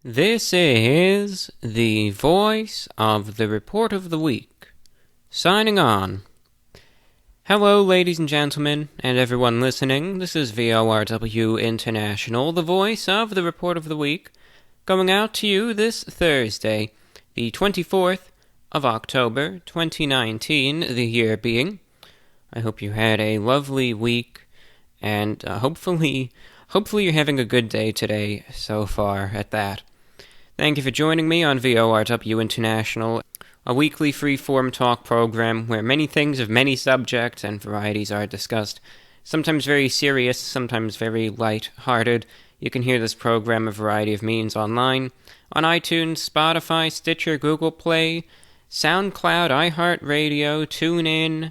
This is the voice of the Report of the Week, signing on. Hello, ladies and gentlemen, and everyone listening. This is VORW International, the voice of the Report of the Week, going out to you this Thursday, the 24th of October, 2019, the year being. I hope you had a lovely week, and hopefully you're having a good day today so far at that. Thank you for joining me on VORW International, a weekly free-form talk program where many things of many subjects and varieties are discussed, sometimes very serious, sometimes very light-hearted. You can hear this program a variety of means online, on iTunes, Spotify, Stitcher, Google Play, SoundCloud, iHeartRadio, TuneIn,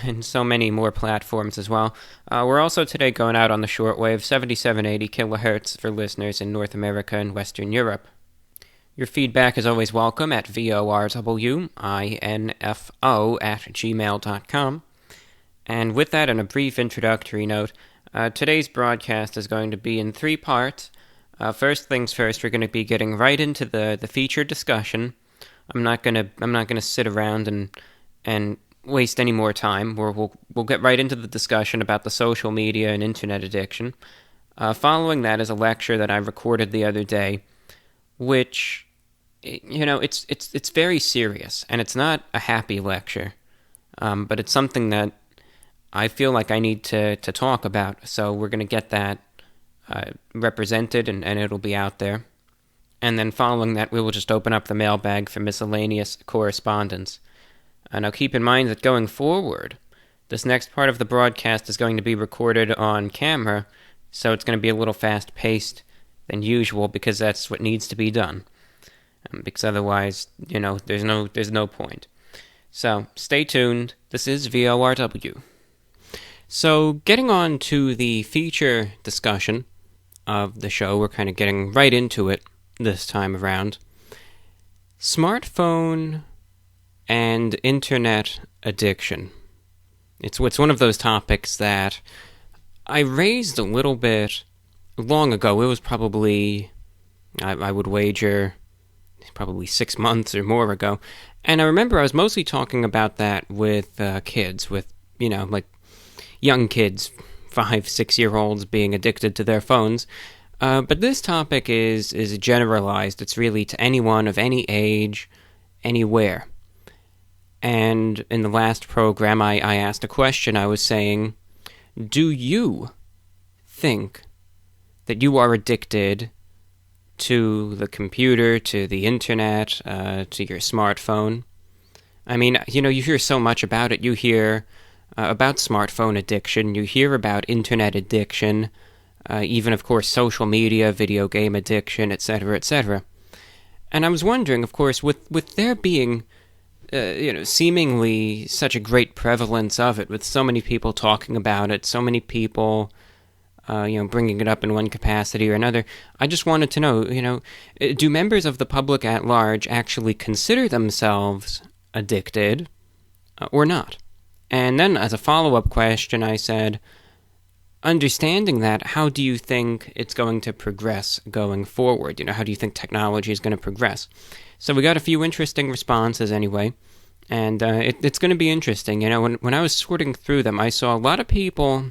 and so many more platforms as well. We're also today going out on the shortwave, 7780 kilohertz for listeners in North America and Western Europe. Your feedback is always welcome at vorwinfo@gmail.com. And with that and a brief introductory note, today's broadcast is going to be in three parts. First things first, we're going to be getting right into the feature discussion. I'm not gonna sit around and waste any more time. We'll get right into the discussion about the social media and internet addiction. Following that is a lecture that I recorded the other day, which, it's very serious, and it's not a happy lecture, but it's something that I feel like I need to talk about, so we're going to get that represented, and it'll be out there. And then following that, we will just open up the mailbag for miscellaneous correspondence. Now keep in mind that going forward, this next part of the broadcast is going to be recorded on camera, so it's going to be a little fast-paced than usual, because that's what needs to be done. Because otherwise, there's no point. So, stay tuned. This is VORW. So, getting on to the feature discussion of the show, we're kind of getting right into it this time around. Smartphone and internet addiction. It's one of those topics that I raised a little bit long ago. It was probably, I would wager, probably 6 months or more ago. And I remember I was mostly talking about that with kids, with, like young kids, 5-6-year-olds being addicted to their phones. But this topic is generalized. It's really to anyone of any age, anywhere. And in the last program, I asked a question. I was saying, do you think that you are addicted to the computer, to the internet, to your smartphone? I mean, you hear so much about it. You hear about smartphone addiction. You hear about internet addiction, even, of course, social media, video game addiction, etc., etc. And I was wondering, of course, with there being, seemingly such a great prevalence of it, with so many people talking about it, so many people bringing it up in one capacity or another, I just wanted to know, do members of the public at large actually consider themselves addicted or not? And then as a follow-up question, I said, understanding that, how do you think it's going to progress going forward? How do you think technology is going to progress? So we got a few interesting responses anyway, and it's going to be interesting. When I was sorting through them, I saw a lot of people.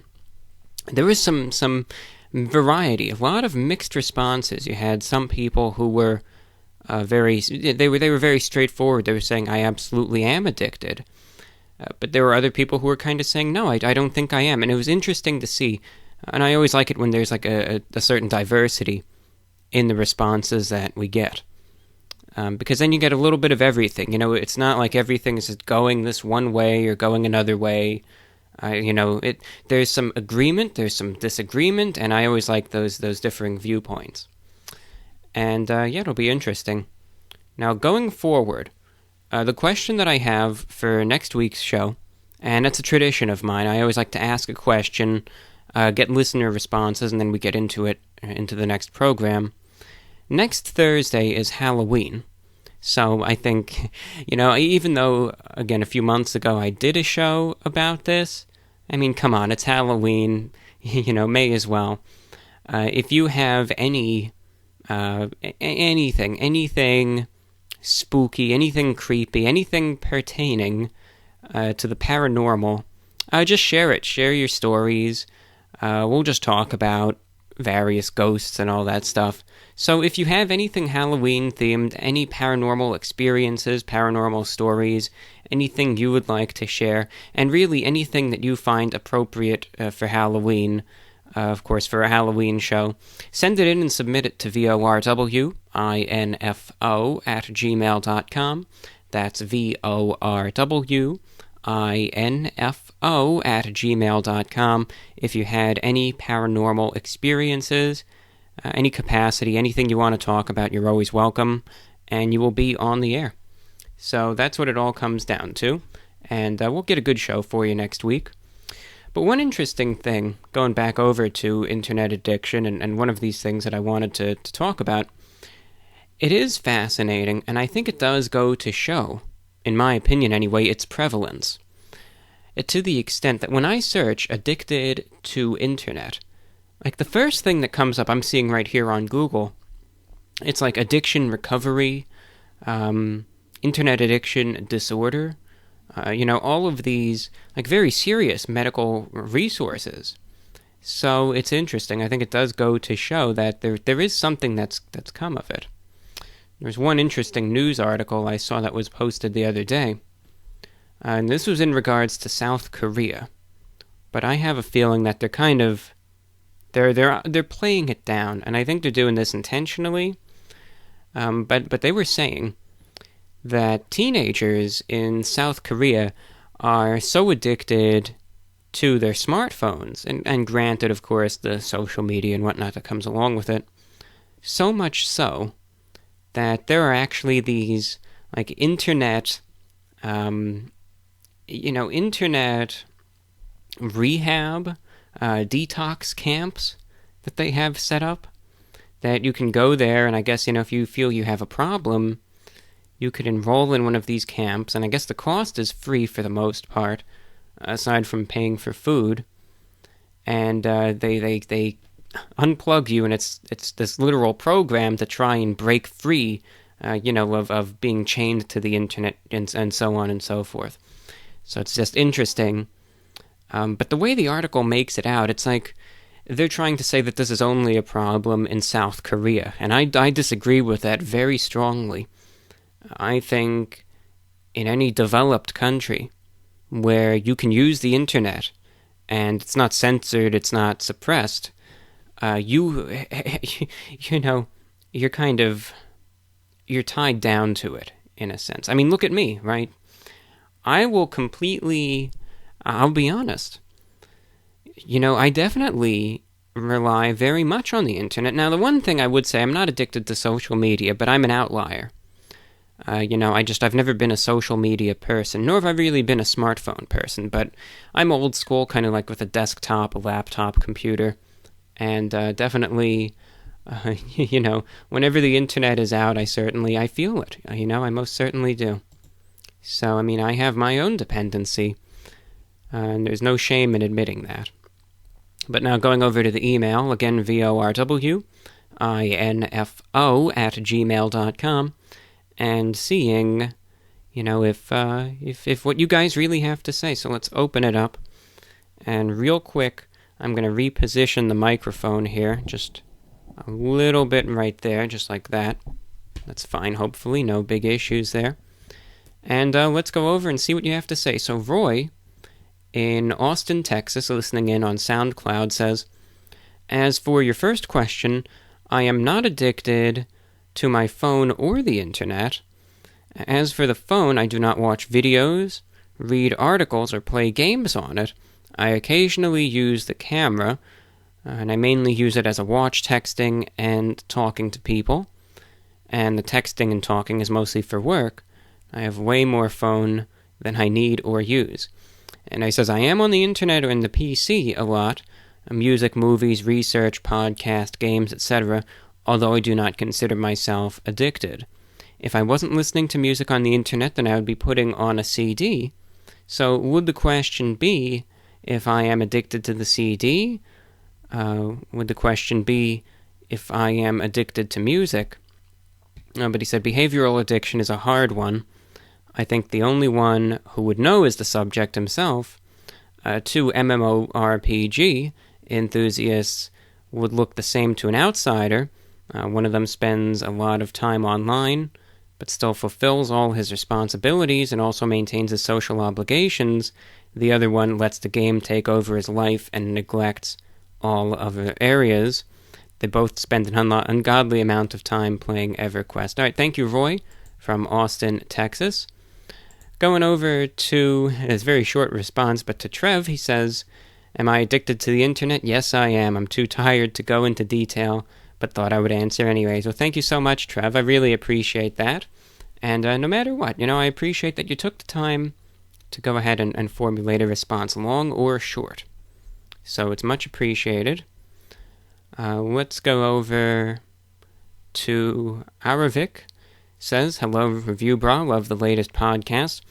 There was some variety, a lot of mixed responses. You had some people who were very straightforward. They were saying, I absolutely am addicted. But there were other people who were kind of saying, no, I don't think I am. And it was interesting to see. And I always like it when there's like a certain diversity in the responses that we get. Because then you get a little bit of everything. It's not like everything is going this one way or going another way. There's some agreement, there's some disagreement, and I always like those differing viewpoints. And, it'll be interesting. Now, going forward, the question that I have for next week's show, and it's a tradition of mine, I always like to ask a question, get listener responses, and then we get into the next program. Next Thursday is Halloween. So I think, even though, again, a few months ago I did a show about this, I mean, come on, it's Halloween, may as well. If you have any anything spooky, anything creepy, anything pertaining to the paranormal, just share it. Share your stories. We'll just talk about various ghosts and all that stuff. So if you have anything Halloween themed, any paranormal experiences, paranormal stories, anything you would like to share, and really anything that you find appropriate for Halloween, of course for a Halloween show, send it in and submit it to VORWinfo@gmail.com. That's VORWinfo@gmail.com. If you had any paranormal experiences, any capacity, anything you want to talk about, you're always welcome, and you will be on the air. So that's what it all comes down to, and we'll get a good show for you next week. But one interesting thing, going back over to internet addiction, and one of these things that I wanted to talk about, it is fascinating, and I think it does go to show, in my opinion anyway, its prevalence. To the extent that when I search addicted to internet, like the first thing that comes up, I'm seeing right here on Google, it's like addiction recovery, internet addiction disorder, all of these like very serious medical resources. So it's interesting. I think it does go to show that there is something that's come of it. There's one interesting news article I saw that was posted the other day, and this was in regards to South Korea. But I have a feeling that they're kind of they're playing it down, and I think they're doing this intentionally. But they were saying that teenagers in South Korea are so addicted to their smartphones, and granted, of course, the social media and whatnot that comes along with it, so much so that there are actually these like internet rehab, detox camps that they have set up, that you can go there, and I guess, if you feel you have a problem, you could enroll in one of these camps, and I guess the cost is free for the most part, aside from paying for food, and they unplug you, and it's this literal program to try and break free, of being chained to the internet, and so on and so forth. So it's just interesting. But the way the article makes it out, it's like they're trying to say that this is only a problem in South Korea, and I disagree with that very strongly. I think in any developed country where you can use the internet and it's not censored, it's not suppressed, you're tied down to it in a sense. I mean, look at me, right? I'll be honest. I definitely rely very much on the internet. Now, the one thing I would say, I'm not addicted to social media, but I'm an outlier. I've never been a social media person, nor have I really been a smartphone person, but I'm old school, kind of like with a desktop, a laptop, computer, and definitely, whenever the internet is out, I feel it, I most certainly do. So, I have my own dependency, and there's no shame in admitting that. But now going over to the email, again, VORWinfo@gmail.com, and seeing, if what you guys really have to say. So let's open it up, and real quick, I'm going to reposition the microphone here, just a little bit right there, just like that. That's fine, hopefully, no big issues there. And let's go over and see what you have to say. So Roy, in Austin, Texas, listening in on SoundCloud, says, as for your first question, I am not addicted to my phone or the internet. As for the phone, I do not watch videos, read articles, or play games on it. I occasionally use the camera, and I mainly use it as a watch, texting, and talking to people. And the texting and talking is mostly for work. I have way more phone than I need or use. And he says, I am on the internet or in the PC a lot, music, movies, research, podcast, games, etc., although I do not consider myself addicted. If I wasn't listening to music on the internet, then I would be putting on a CD. So would the question be, if I am addicted to the CD? Would the question be, if I am addicted to music. But he said behavioral addiction is a hard one. I think the only one who would know is the subject himself. Two MMORPG enthusiasts would look the same to an outsider. One of them spends a lot of time online, but still fulfills all his responsibilities and also maintains his social obligations. The other one lets the game take over his life and neglects all other areas. They both spend an ungodly amount of time playing EverQuest. All right, thank you, Roy, from Austin, Texas. Going over to his very short response, but to Trev, he says, am I addicted to the internet? Yes, I am. I'm too tired to go into detail, but thought I would answer anyways. Well, thank you so much, Trev. I really appreciate that. And no matter what, I appreciate that you took the time to go ahead and formulate a response, long or short. So it's much appreciated. Let's go over to Aravik. Says, hello, Review Bra, love the latest podcast.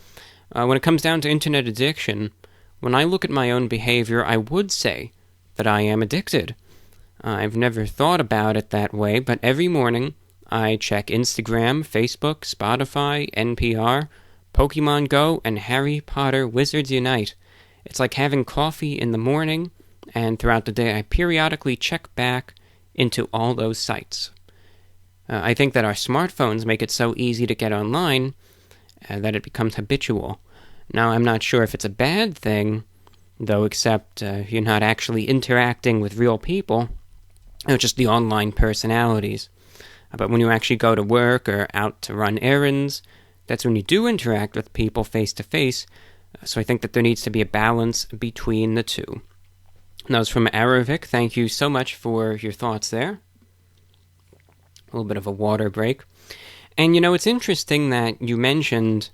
When it comes down to internet addiction, when I look at my own behavior, I would say that I am addicted. I've never thought about it that way, but every morning I check Instagram, Facebook, Spotify, NPR, Pokemon Go, and Harry Potter Wizards Unite. It's like having coffee in the morning, and throughout the day I periodically check back into all those sites. I think that our smartphones make it so easy to get online that it becomes habitual. Now, I'm not sure if it's a bad thing, though, except you're not actually interacting with real people, just the online personalities. But when you actually go to work or out to run errands, that's when you do interact with people face-to-face, so I think that there needs to be a balance between the two. That was from Aravik. Thank you so much for your thoughts there. A little bit of a water break. And, it's interesting that you mentioned,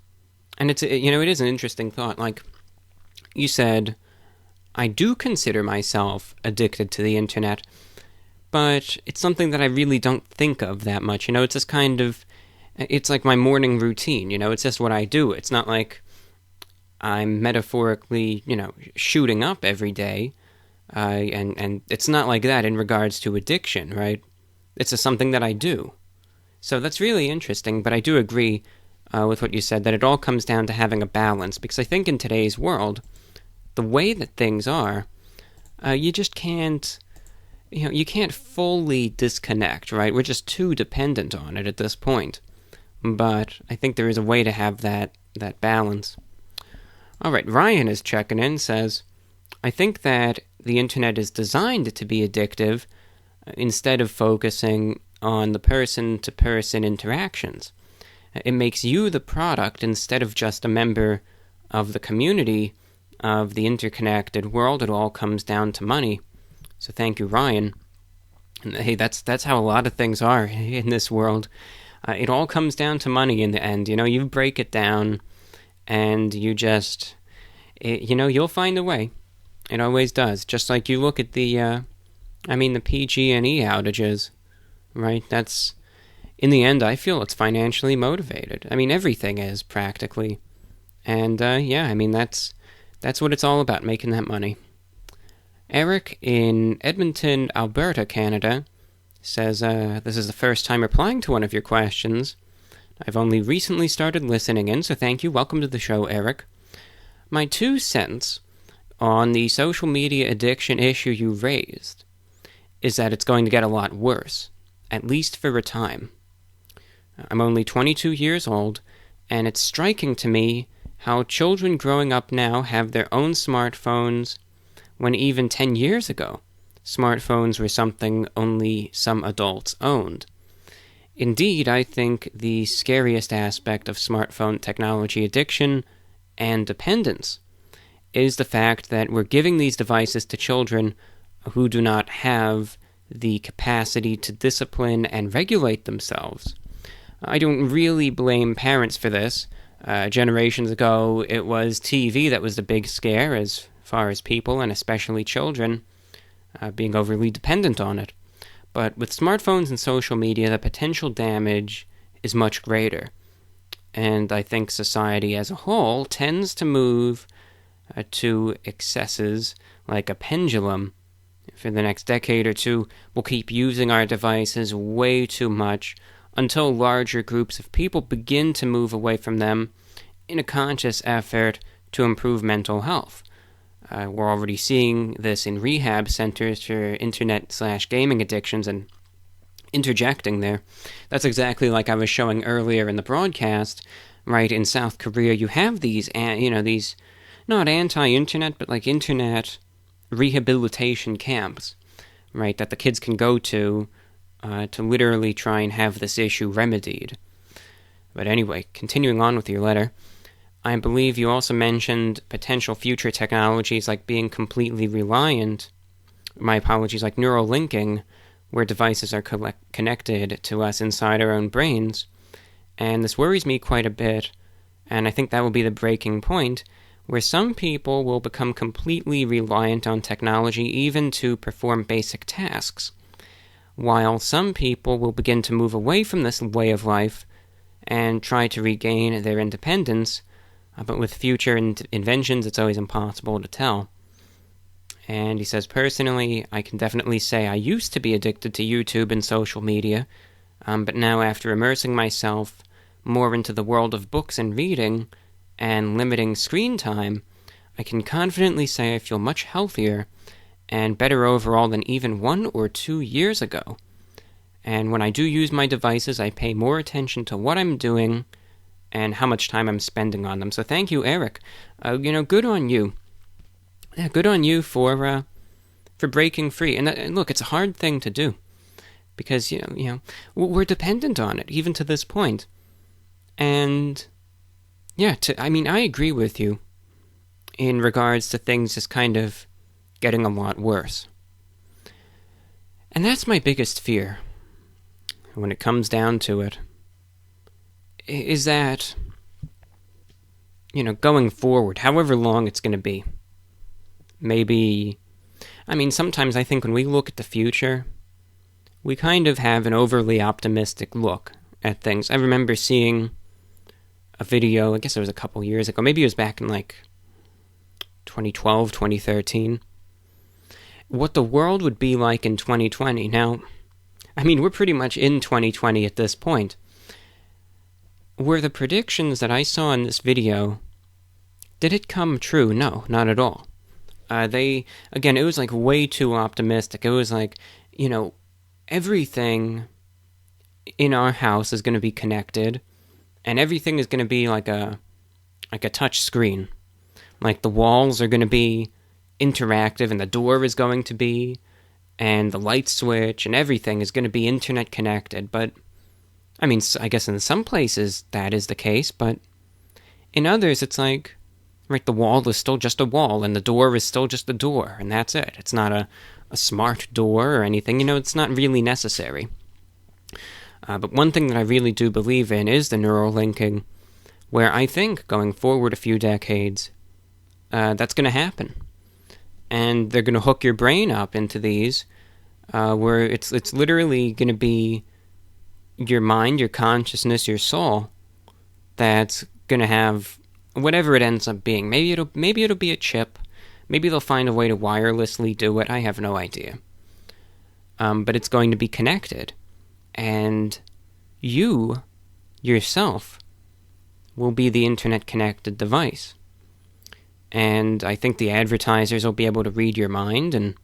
and it is an interesting thought, like you said, I do consider myself addicted to the internet, but it's something that I really don't think of that much. It's just it's like my morning routine, it's just what I do. It's not like I'm metaphorically, shooting up every day, and it's not like that in regards to addiction, right? It's just something that I do. So that's really interesting, but I do agree with what you said, that it all comes down to having a balance, because I think in today's world, the way that things are, you just can't, you can't fully disconnect, right? We're just too dependent on it at this point. But I think there is a way to have that balance. All right, Ryan is checking in, says, I think that the internet is designed to be addictive, instead of focusing on the person-to-person interactions. It makes you the product instead of just a member of the community of the interconnected world. It all comes down to money. So thank you, Ryan. And hey, that's how a lot of things are in this world. It all comes down to money in the end. You break it down, and you just, you'll find a way. It always does. Just like you look at the PG&E outages, right? That's, in the end, I feel it's financially motivated. Everything is, practically. And, that's what it's all about, making that money. Eric in Edmonton, Alberta, Canada, says, this is the first time replying to one of your questions. I've only recently started listening in, so thank you. Welcome to the show, Eric. My 2 cents on the social media addiction issue you raised is that it's going to get a lot worse, at least for a time. I'm only 22 years old, and it's striking to me how children growing up now have their own smartphones, when even 10 years ago, smartphones were something only some adults owned. Indeed, I think the scariest aspect of smartphone technology addiction and dependence is the fact that we're giving these devices to children who do not have the capacity to discipline and regulate themselves. I don't really blame parents for this. Generations ago, it was TV that was the big scare as far as people, and especially children, being overly dependent on it. But with smartphones and social media, the potential damage is much greater. And I think society as a whole tends to move to excesses like a pendulum for the next decade or two, we'll keep using our devices way too much until larger groups of people begin to move away from them in a conscious effort to improve mental health. We're already seeing this in rehab centers for internet/gaming addictions, and interjecting there, that's exactly like I was showing earlier in the broadcast, right? In South Korea, you have these not anti-internet, but like internet rehabilitation camps, right, that the kids can go to literally try and have this issue remedied. But anyway, continuing on with your letter, I believe you also mentioned potential future technologies like being completely reliant, my apologies, like neural linking, where devices are connected to us inside our own brains. And this worries me quite a bit, and I think that will be the breaking point, where some people will become completely reliant on technology even to perform basic tasks, while some people will begin to move away from this way of life and try to regain their independence, but with future inventions, it's always impossible to tell. And he says, personally, I can definitely say I used to be addicted to YouTube and social media, but now after immersing myself more into the world of books and reading, and limiting screen time, I can confidently say I feel much healthier and better overall than even 1 or 2 years ago. And when I do use my devices, I pay more attention to what I'm doing and how much time I'm spending on them. So thank you, Eric. Good on you. Yeah, good on you for breaking free. And look, it's a hard thing to do because we're dependent on it even to this point. And yeah, I agree with you in regards to things just kind of getting a lot worse. And that's my biggest fear when it comes down to it, is that, going forward, however long it's going to be, sometimes I think when we look at the future, we kind of have an overly optimistic look at things. I remember seeing a video, I guess it was a couple years ago, maybe it was back in 2012, 2013, what the world would be like in 2020. Now, we're pretty much in 2020 at this point. Were the predictions that I saw in this video, did it come true? No, not at all. It was way too optimistic. It was everything in our house is going to be connected, and everything is going to be like a touch screen. Like the walls are going to be interactive, and the door is going to be, and the light switch, and everything is going to be internet connected. But, I guess in some places that is the case, but in others it's the wall is still just a wall, and the door is still just a door, and that's it. It's not a smart door or anything. It's not really necessary. But one thing that I really do believe in is the neural linking, where I think going forward a few decades, that's going to happen. And they're going to hook your brain up into these, where it's literally going to be your mind, your consciousness, your soul, that's going to have whatever it ends up being. Maybe it'll be a chip. Maybe they'll find a way to wirelessly do it. I have no idea. But it's going to be connected. And you, yourself, will be the internet-connected device. And I think the advertisers will be able to read your mind, and,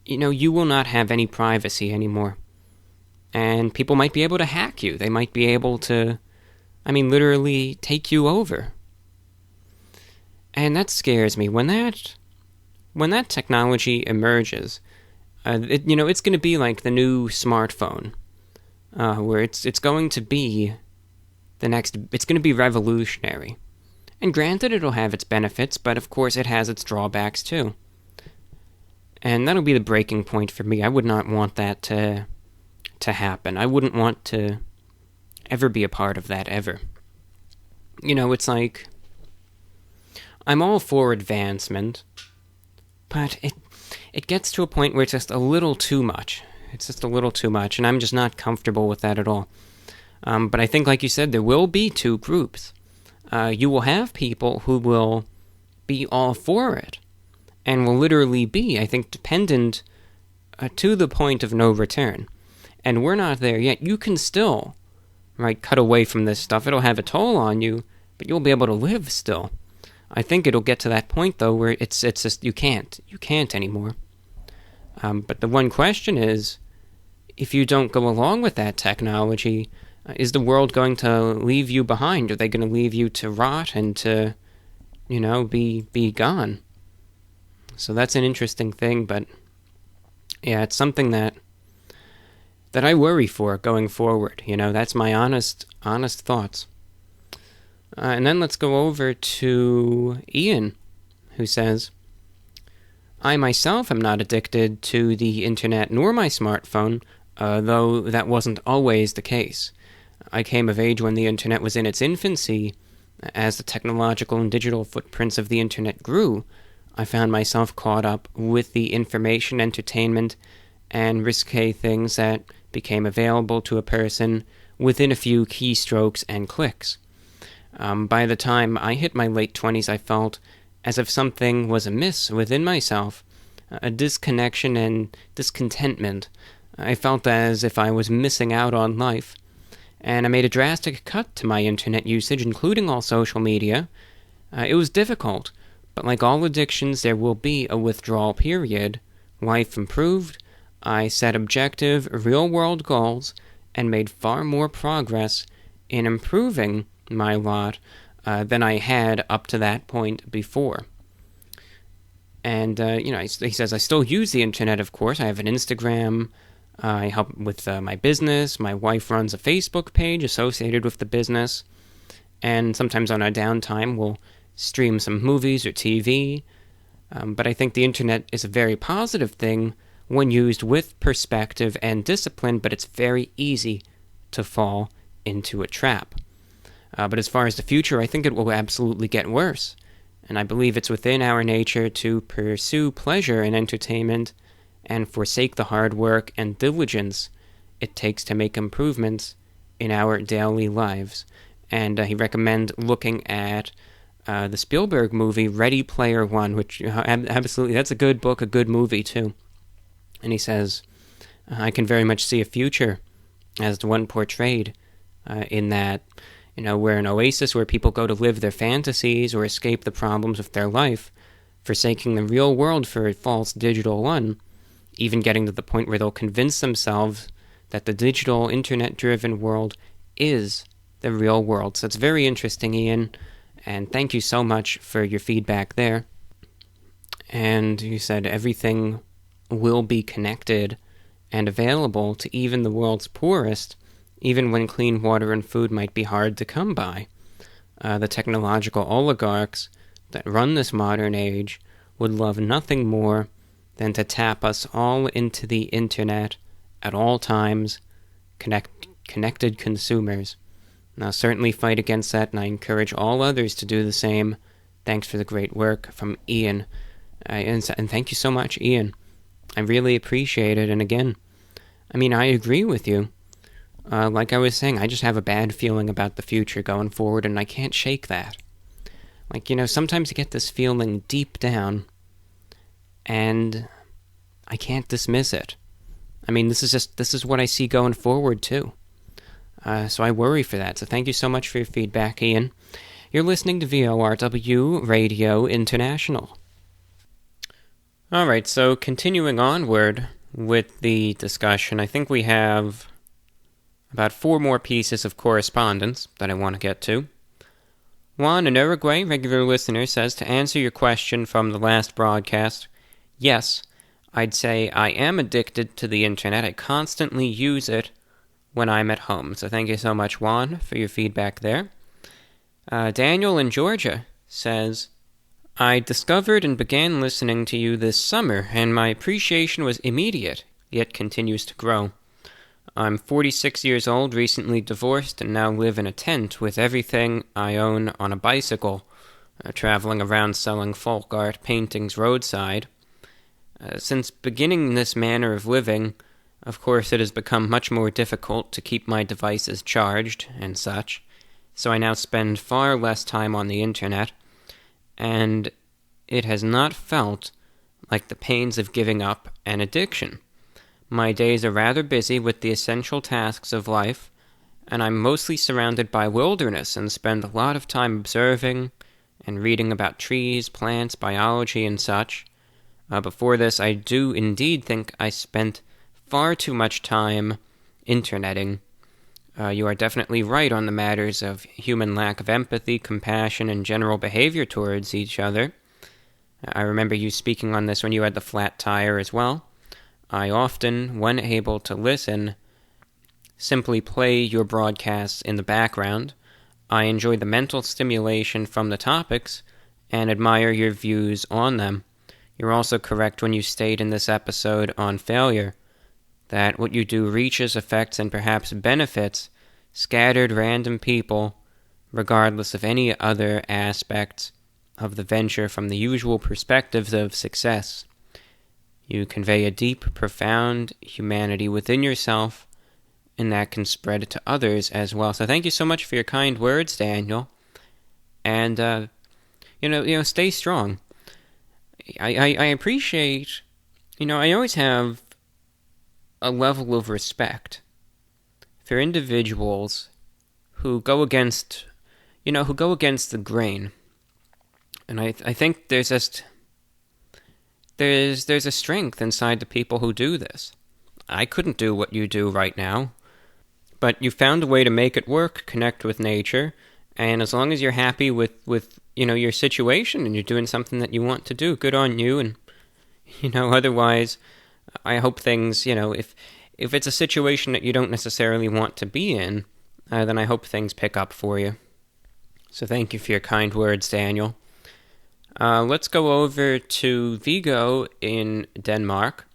you will not have any privacy anymore. And people might be able to hack you. They might be able to, literally take you over. And that scares me. When that technology emerges, it's going to be like the new smartphone. Where it's going to be it's going to be revolutionary. And granted, it'll have its benefits, but of course it has its drawbacks too. And that'll be the breaking point for me. I would not want that to happen. I wouldn't want to ever be a part of that, ever. It's I'm all for advancement, but it gets to a point where it's just a little too much. It's just a little too much, and I'm just not comfortable with that at all. But I think, like you said, there will be two groups. You will have people who will be all for it, and will literally be, I think, dependent to the point of no return. And we're not there yet. You can still, right, cut away from this stuff. It'll have a toll on you, but you'll be able to live still. I think it'll get to that point, though, where it's just, you can't anymore. But the one question is, if you don't go along with that technology, is the world going to leave you behind? Are they going to leave you to rot and to, be gone? So that's an interesting thing, but yeah, it's something that I worry for going forward. That's my honest thoughts. And then let's go over to Ian, who says, I myself am not addicted to the internet nor my smartphone, though that wasn't always the case. I came of age when the internet was in its infancy. As the technological and digital footprints of the internet grew, I found myself caught up with the information, entertainment, and risque things that became available to a person within a few keystrokes and clicks. By the time I hit my late 20s, I felt as if something was amiss within myself, a disconnection and discontentment. I felt as if I was missing out on life, and I made a drastic cut to my internet usage, including all social media. It was difficult, but like all addictions, there will be a withdrawal period. Life improved. I set objective, real-world goals, and made far more progress in improving my lot than I had up to that point before. And, he says, I still use the internet, of course. I have an Instagram. I help with my business. My wife runs a Facebook page associated with the business. And sometimes on our downtime, we'll stream some movies or TV. But I think the internet is a very positive thing when used with perspective and discipline, but it's very easy to fall into a trap. But as far as the future, I think it will absolutely get worse. And I believe it's within our nature to pursue pleasure and entertainment and forsake the hard work and diligence it takes to make improvements in our daily lives. And he recommends looking at the Spielberg movie Ready Player One, which absolutely, that's a good book, a good movie too. And he says, I can very much see a future as the one portrayed in that, we're an oasis where people go to live their fantasies or escape the problems of their life, forsaking the real world for a false digital one, even getting to the point where they'll convince themselves that the digital, internet-driven world is the real world. So it's very interesting, Ian, and thank you so much for your feedback there. And you said everything will be connected and available to even the world's poorest, even when clean water and food might be hard to come by. The technological oligarchs that run this modern age would love nothing more than to tap us all into the internet at all times, connected consumers. Now, certainly fight against that, and I encourage all others to do the same. Thanks for the great work from Ian. And thank you so much, Ian. I really appreciate it, and again, I agree with you. Like I was saying, I just have a bad feeling about the future going forward, and I can't shake that. Sometimes you get this feeling deep down, and I can't dismiss it. This is what I see going forward, too. So I worry for that. So thank you so much for your feedback, Ian. You're listening to VORW Radio International. All right, so continuing onward with the discussion, I think we have about 4 more pieces of correspondence that I want to get to. Juan in Uruguay, regular listener, says, to answer your question from the last broadcast, yes, I'd say I am addicted to the internet. I constantly use it when I'm at home. So thank you so much, Juan, for your feedback there. Daniel in Georgia says, I discovered and began listening to you this summer, and my appreciation was immediate, yet continues to grow. I'm 46 years old, recently divorced, and now live in a tent with everything I own on a bicycle, traveling around selling folk art paintings roadside. Since beginning this manner of living, of course it has become much more difficult to keep my devices charged and such, so I now spend far less time on the internet, and it has not felt like the pains of giving up an addiction. My days are rather busy with the essential tasks of life, and I'm mostly surrounded by wilderness and spend a lot of time observing and reading about trees, plants, biology, and such. Before this, I do indeed think I spent far too much time interneting. You are definitely right on the matters of human lack of empathy, compassion, and general behavior towards each other. I remember you speaking on this when you had the flat tire as well. I often, when able to listen, simply play your broadcasts in the background. I enjoy the mental stimulation from the topics and admire your views on them. You're also correct when you state in this episode on failure that what you do reaches, affects, and perhaps benefits scattered random people, regardless of any other aspects of the venture from the usual perspectives of success. You convey a deep, profound humanity within yourself, and that can spread to others as well. So thank you so much for your kind words, Daniel. And, stay strong. I appreciate, I always have a level of respect for individuals who go against the grain. And I think there's a strength inside the people who do this. I couldn't do what you do right now, but you found a way to make it work, connect with nature, and as long as you're happy with your situation and you're doing something that you want to do, good on you. And otherwise, I hope things, if it's a situation that you don't necessarily want to be in, then I hope things pick up for you. So thank you for your kind words, Daniel. Let's go over to Viggo in Denmark.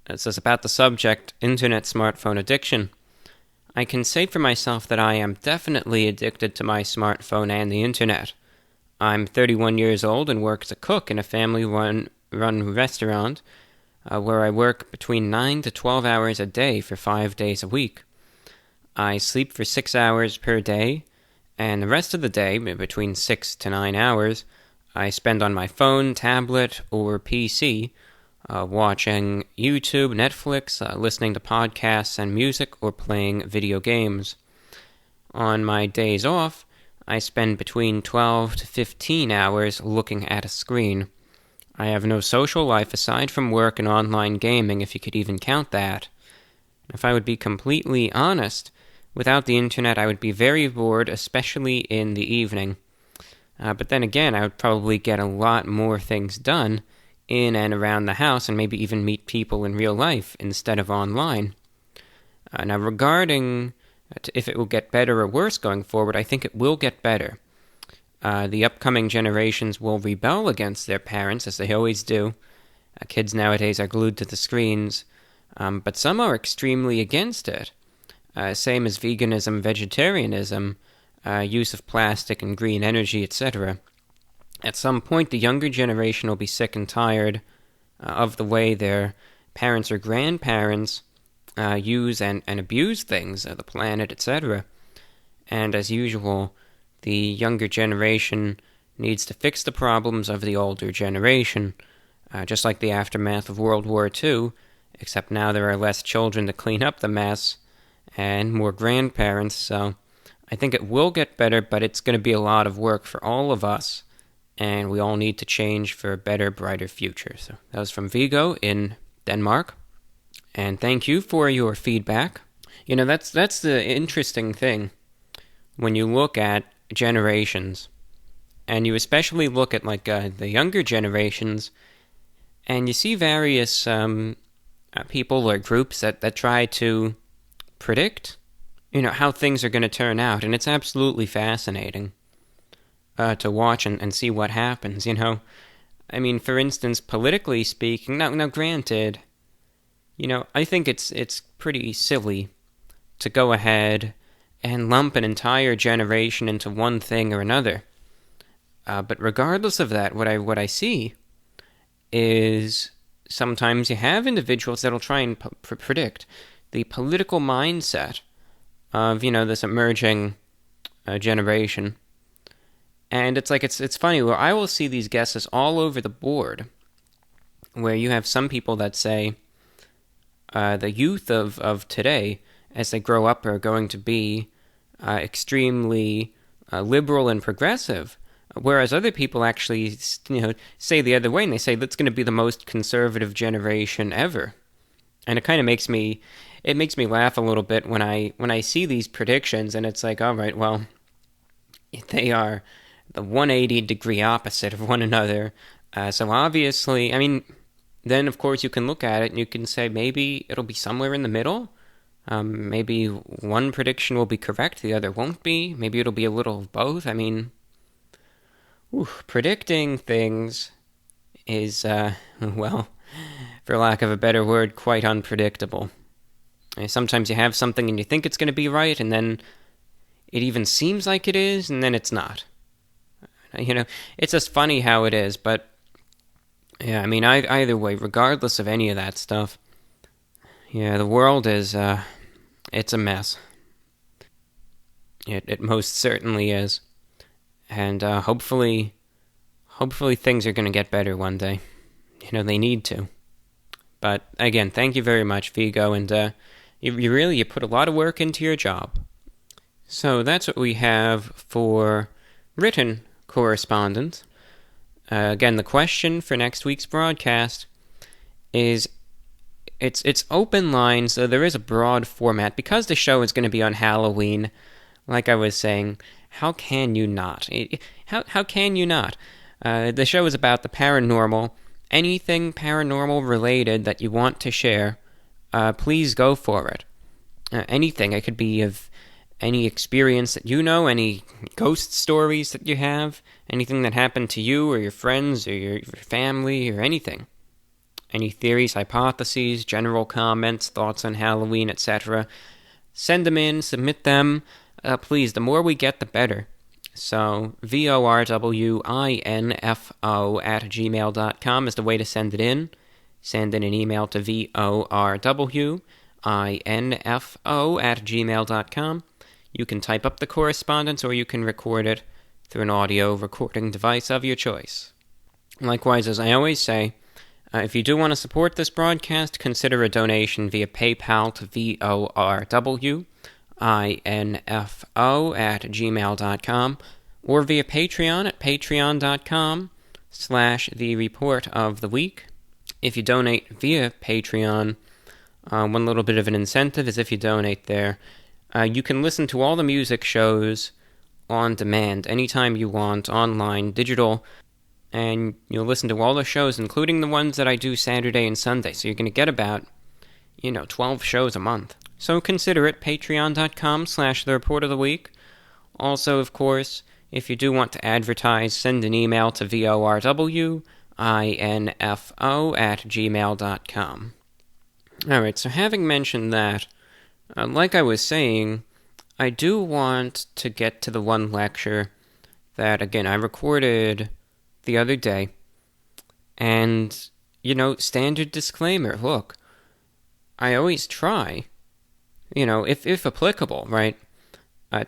This is about the subject, internet smartphone addiction. I can say for myself that I am definitely addicted to my smartphone and the internet. I'm 31 years old and work as a cook in a family-run restaurant where I work between 9 to 12 hours a day for 5 days a week. I sleep for 6 hours per day, and the rest of the day, between 6 to 9 hours, I spend on my phone, tablet, or PC, watching YouTube, Netflix, listening to podcasts and music, or playing video games. On my days off, I spend between 12 to 15 hours looking at a screen. I have no social life aside from work and online gaming, if you could even count that. If I would be completely honest, without the internet I would be very bored, especially in the evening. But then again, I would probably get a lot more things done in and around the house and maybe even meet people in real life instead of online. Now regarding if it will get better or worse going forward, I think it will get better. The upcoming generations will rebel against their parents, as they always do. Kids nowadays are glued to the screens, but some are extremely against it. Same as veganism, vegetarianism, use of plastic and green energy, etc. At some point, the younger generation will be sick and tired of the way their parents or grandparents use and abuse things, the planet, etc. And as usual, the younger generation needs to fix the problems of the older generation, just like the aftermath of World War II, except now there are less children to clean up the mess and more grandparents, so I think it will get better, but it's going to be a lot of work for all of us, and we all need to change for a better, brighter future. So that was from Viggo in Denmark. And thank you for your feedback. That's the interesting thing when you look at generations, and you especially look at the younger generations, and you see various people or groups that try to predict, how things are going to turn out, and it's absolutely fascinating to watch and see what happens. I mean, for instance, politically speaking, now granted, I think it's pretty silly to go ahead and lump an entire generation into one thing or another. But regardless of that, what I see is sometimes you have individuals that'll try and predict the political mindset of, this emerging generation. And it's funny, where I will see these guesses all over the board, where you have some people that say, the youth of today, as they grow up, are going to be extremely liberal and progressive, whereas other people actually, say the other way, and they say that's going to be the most conservative generation ever. And it kind of makes me laugh a little bit when I see these predictions, and it's like, all right, well, they are the 180-degree opposite of one another. So obviously, I mean, then of course you can look at it and you can say maybe it'll be somewhere in the middle. Maybe one prediction will be correct, the other won't be. Maybe it'll be a little of both. I mean, predicting things is, well, for lack of a better word, quite unpredictable. Sometimes you have something and you think it's going to be right, and then it even seems like it is, and then it's not. It's just funny how it is, but yeah, I mean, either way, regardless of any of that stuff, yeah, the world is, it's a mess. It most certainly is. And hopefully things are going to get better one day. They need to. But again, thank you very much, Vigo, and you put a lot of work into your job. So that's what we have for written correspondence. Again, the question for next week's broadcast is, it's open line, so there is a broad format. Because the show is going to be on Halloween, like I was saying, how can you not? How can you not? The show is about the paranormal. Anything paranormal related that you want to share, please go for it. Anything. It could be of any experience that you know, any ghost stories that you have, anything that happened to you or your friends or your family or anything. Any theories, hypotheses, general comments, thoughts on Halloween, etc. Send them in, submit them. Please, the more we get, the better. So, VORWINFO@gmail.com is the way to send it in. Send in an email to VORWINFO@gmail.com. You can type up the correspondence, or you can record it through an audio recording device of your choice. Likewise, as I always say, if you do want to support this broadcast, consider a donation via PayPal to VORWINFO@gmail.com, or via Patreon at patreon.com/thereport-of-the-week. If you donate via Patreon, one little bit of an incentive is if you donate there, you can listen to all the music shows on demand anytime you want, online, digital, and you'll listen to all the shows, including the ones that I do Saturday and Sunday. So you're going to get about, 12 shows a month. So consider it, patreon.com/thereport-of-the-week. Also, of course, if you do want to advertise, send an email to VORWINFO@gmail.com. Alright, so having mentioned that, like I was saying, I do want to get to the one lecture that, again, I recorded the other day. And, standard disclaimer, look, I always try, if applicable, right,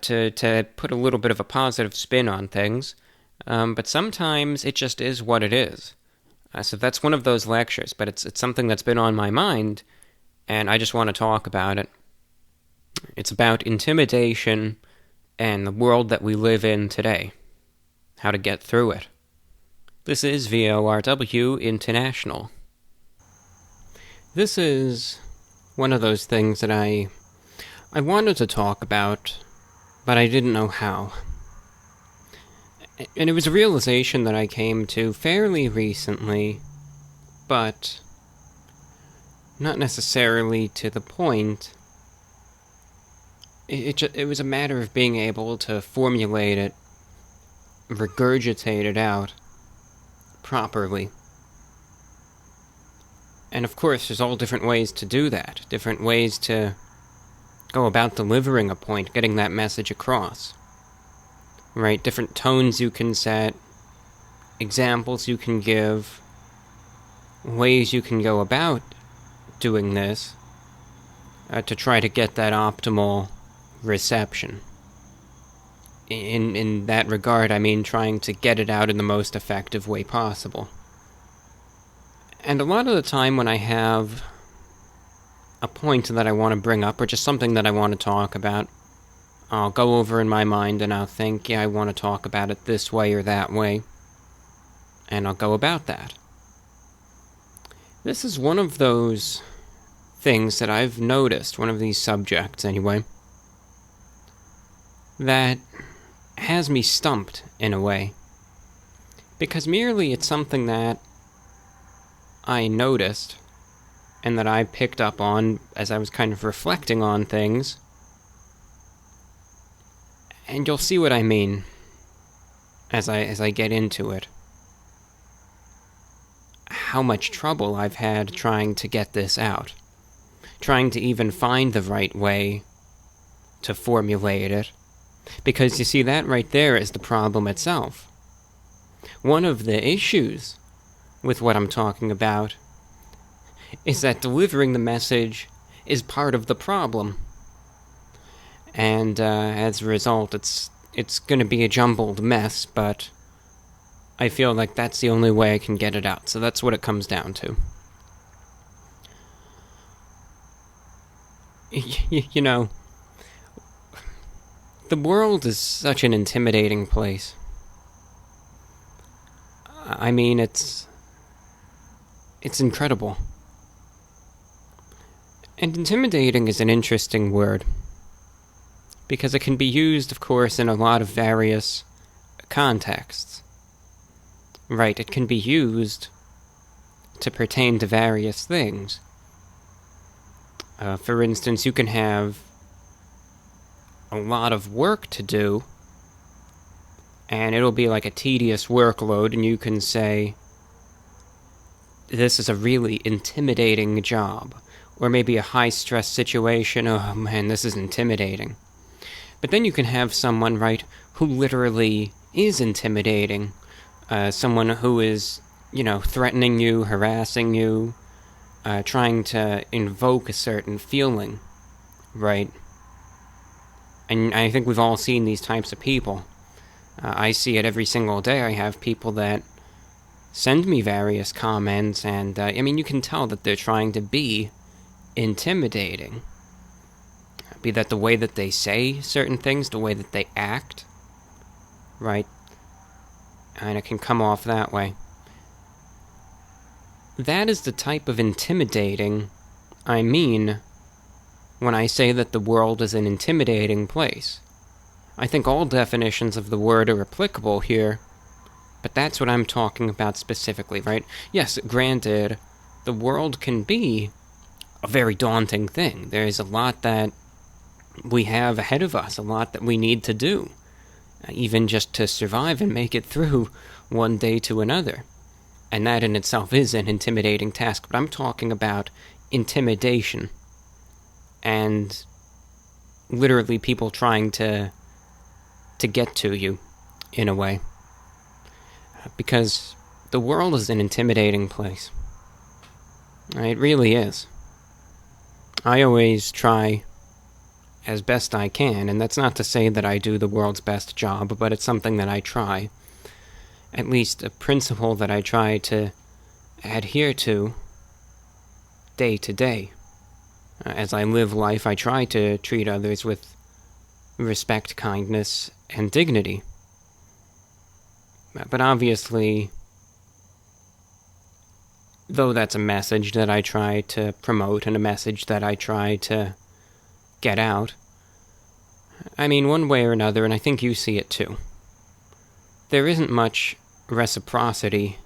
to put a little bit of a positive spin on things, but sometimes it just is what it is. So that's one of those lectures, but it's something that's been on my mind, and I just want to talk about it. It's about intimidation and the world that we live in today. How to get through it. This is VORW International. This is one of those things that I wanted to talk about, but I didn't know how. And it was a realization that I came to fairly recently, but not necessarily to the point. It was a matter of being able to formulate it, regurgitate it out properly. And of course, there's all different ways to do that, different ways to go about delivering a point, getting that message across. Right? Different tones you can set, examples you can give, ways you can go about doing this to try to get that optimal reception. In that regard, I mean trying to get it out in the most effective way possible. And a lot of the time when I have a point that I want to bring up or just something that I want to talk about, I'll go over in my mind and I'll think, yeah, I want to talk about it this way or that way, and I'll go about that. This is one of those things that I've noticed, one of these subjects anyway, that has me stumped in a way. Because merely it's something that I noticed and that I picked up on as I was kind of reflecting on things. And you'll see what I mean as I get into it. How much trouble I've had trying to get this out. Trying to even find the right way to formulate it. Because you see, that right there is the problem itself. One of the issues with what I'm talking about is that delivering the message is part of the problem. And as a result, it's going to be a jumbled mess, but I feel like that's the only way I can get it out. So that's what it comes down to. You know, the world is such an intimidating place. I mean, it's incredible. And intimidating is an interesting word, because it can be used, of course, in a lot of various contexts. Right, it can be used to pertain to various things. For instance, you can have a lot of work to do, and it'll be like a tedious workload, and you can say, this is a really intimidating job. Or maybe a high-stress situation, oh man, this is intimidating. But then you can have someone, right, who literally is intimidating. Someone who is, threatening you, harassing you, trying to invoke a certain feeling, right? And I think we've all seen these types of people. I see it every single day. I have people that send me various comments, and, you can tell that they're trying to be intimidating. Be that the way that they say certain things, the way that they act, right? And it can come off that way. That is the type of intimidating I mean when I say that the world is an intimidating place. I think all definitions of the word are applicable here, but that's what I'm talking about specifically, right? Yes, granted, the world can be a very daunting thing. There's a lot that we have ahead of us, a lot that we need to do, even just to survive and make it through one day to another. And that in itself is an intimidating task, but I'm talking about intimidation and literally people trying to get to you, in a way. Because the world is an intimidating place. It really is. I always try as best I can, and that's not to say that I do the world's best job, but it's something that I try. At least a principle that I try to adhere to day to day. As I live life, I try to treat others with respect, kindness, and dignity. But obviously, though that's a message that I try to promote and a message that I try to get out, one way or another, and I think you see it too, there isn't much reciprocity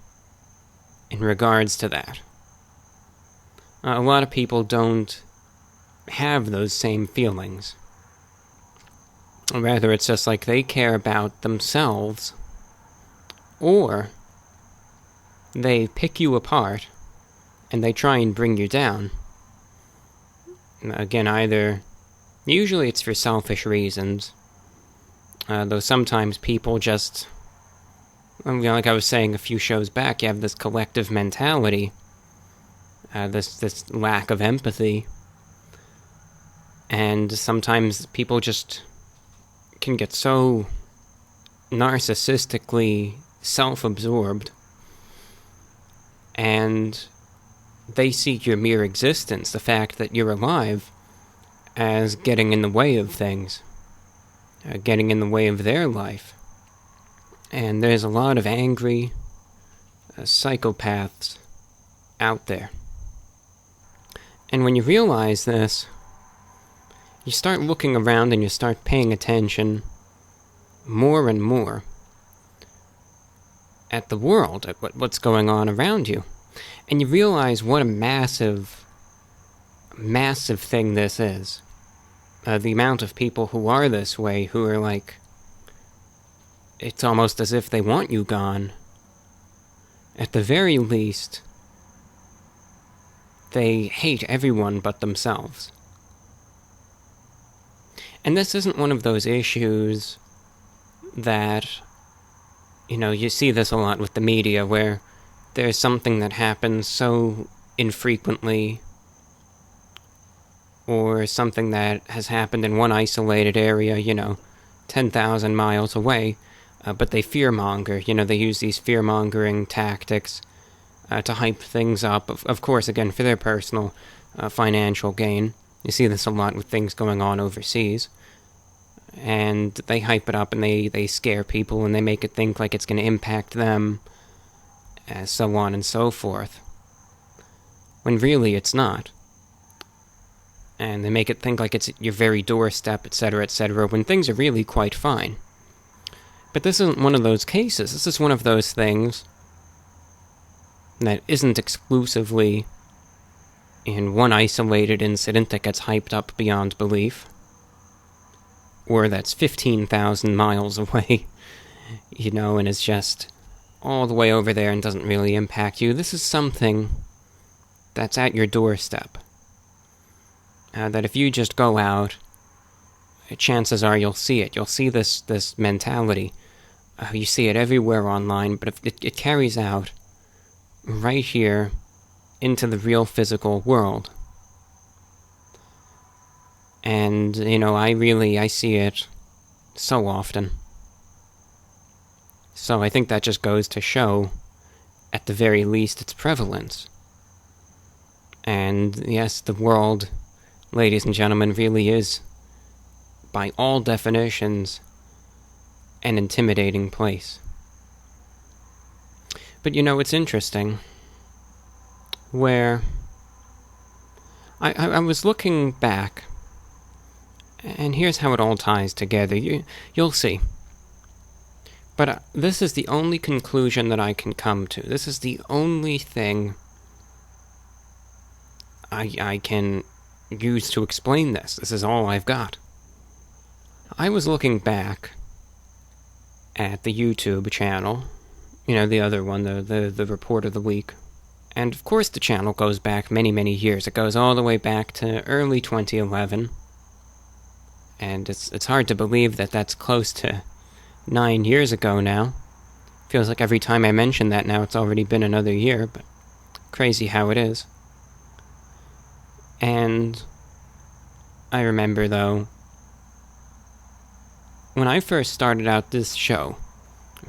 in regards to that. A lot of people don't have those same feelings. Rather, it's just like they care about themselves, or they pick you apart and they try and bring you down. Again, usually it's for selfish reasons, though sometimes people just, like I was saying a few shows back, you have this collective mentality, this lack of empathy, and sometimes people just can get so narcissistically self-absorbed and they see your mere existence, the fact that you're alive, as getting in the way of things, getting in the way of their life. And there's a lot of angry psychopaths out there. And when you realize this, you start looking around and you start paying attention more and more at the world, at what's going on around you. And you realize what a massive, massive thing this is. The amount of people who are this way, who are like, it's almost as if they want you gone. At the very least, they hate everyone but themselves. And this isn't one of those issues that, you see this a lot with the media, where there's something that happens so infrequently, or something that has happened in one isolated area, 10,000 miles away, but they fearmonger. They use these fear-mongering tactics to hype things up, of course, again, for their personal financial gain. You see this a lot with things going on overseas. And they hype it up and they scare people and they make it think like it's going to impact them, and so on and so forth. When really it's not. And they make it think like it's at your very doorstep, etc., when things are really quite fine. But this isn't one of those cases. This is one of those things that isn't exclusively in one isolated incident that gets hyped up beyond belief, or that's 15,000 miles away, and is just all the way over there and doesn't really impact you. This is something that's at your doorstep. That if you just go out, chances are you'll see it. You'll see this mentality. You see it everywhere online, but if it carries out right here into the real physical world. And, I see it so often. So I think that just goes to show, at the very least, its prevalence. And yes, the world, ladies and gentlemen, really is, by all definitions, an intimidating place. But it's interesting, where I was looking back, and here's how it all ties together. You'll see. But this is the only conclusion that I can come to. This is the only thing I can use to explain this. This is all I've got. I was looking back at the YouTube channel, the other one, the Report of the Week. And of course the channel goes back many, many years. It goes all the way back to early 2011. And it's hard to believe that that's close to 9 years ago now. Feels like every time I mention that now it's already been another year, but crazy how it is. And I remember, though, when I first started out this show,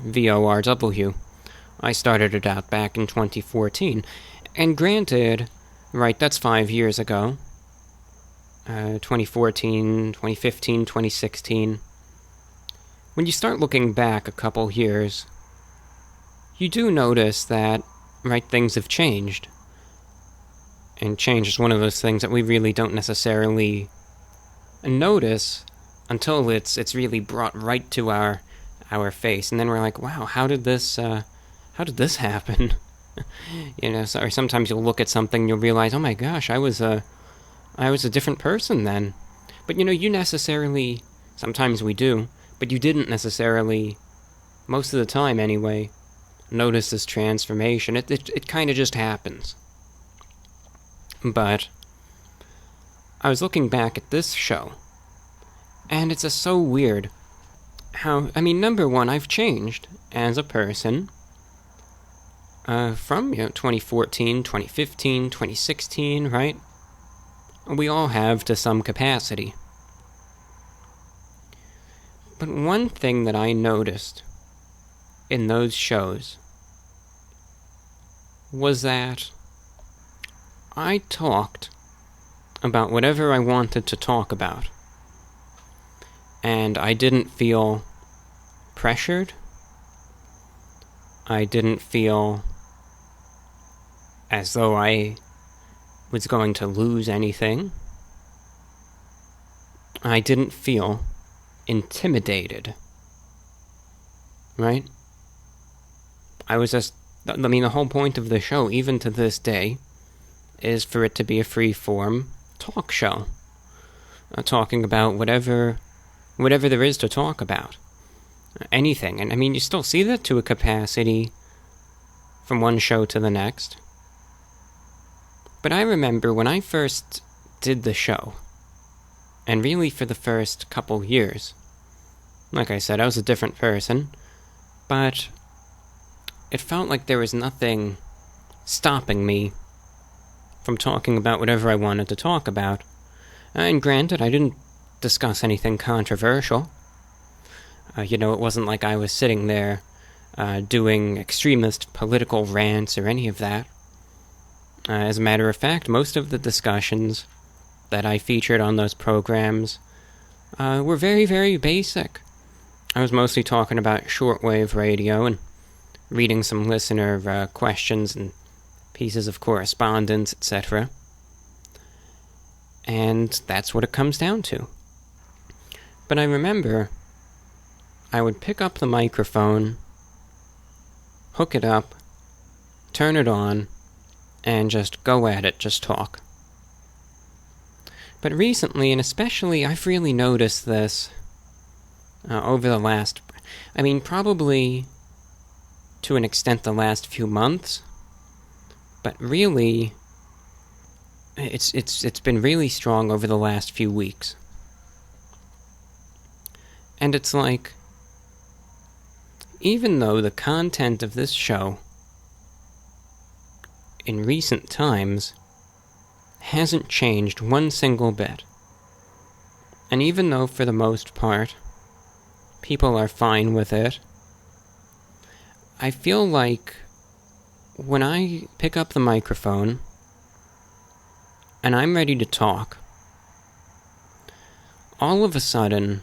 VORW, I started it out back in 2014. And granted, right, that's 5 years ago. 2014, 2015, 2016. When you start looking back a couple years, you do notice that, right, things have changed. And change is one of those things that we really don't necessarily notice until it's really brought right to our face, and then we're like, wow, how did this happen? Or sometimes you'll look at something and you'll realize, oh my gosh, I was a different person then. But you necessarily, sometimes we do, but you didn't necessarily, most of the time anyway, notice this transformation. It kind of just happens. But I was looking back at this show, and it's just so weird how, number one, I've changed as a person from, 2014, 2015, 2016, right? We all have to some capacity. But one thing that I noticed in those shows was that I talked about whatever I wanted to talk about. And I didn't feel pressured. I didn't feel as though I was going to lose anything. I didn't feel intimidated. Right? The whole point of the show, even to this day, is for it to be a free-form talk show. Talking about whatever there is to talk about. Anything. And you still see that to a capacity from one show to the next. But I remember when I first did the show, and really for the first couple years, like I said, I was a different person, but it felt like there was nothing stopping me from talking about whatever I wanted to talk about. And granted, I didn't discuss anything controversial. It wasn't like I was sitting there doing extremist political rants or any of that. As a matter of fact, most of the discussions that I featured on those programs were very, very basic. I was mostly talking about shortwave radio and reading some listener questions and pieces of correspondence, etc. And that's what it comes down to. But I remember I would pick up the microphone, hook it up, turn it on, and just go at it, just talk. But recently, and especially, I've really noticed this over the last, probably to an extent the last few months, but really, it's been really strong over the last few weeks. And it's like, even though the content of this show in recent times hasn't changed one single bit, and even though for the most part people are fine with it, I feel like when I pick up the microphone and I'm ready to talk, all of a sudden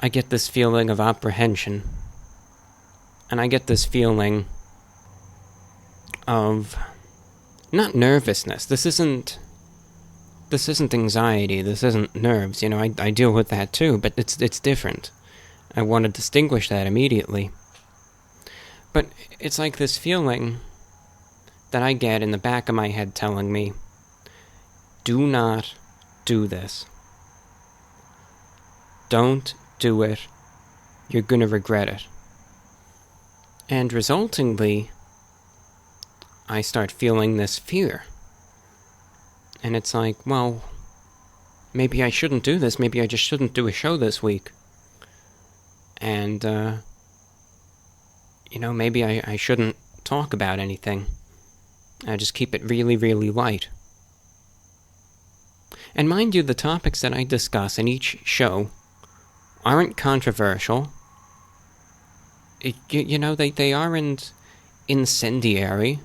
I get this feeling of apprehension. And I get this feeling of not nervousness. This isn't anxiety. This isn't nerves. I deal with that too, but it's different. I want to distinguish that immediately. But it's like this feeling that I get in the back of my head telling me, do not do this. Don't do it. You're going to regret it. And resultingly, I start feeling this fear. And it's like, well, maybe I shouldn't do this. Maybe I just shouldn't do a show this week. And, maybe I shouldn't talk about anything. I just keep it really, really light. And mind you, the topics that I discuss in each show aren't controversial. They aren't incendiary,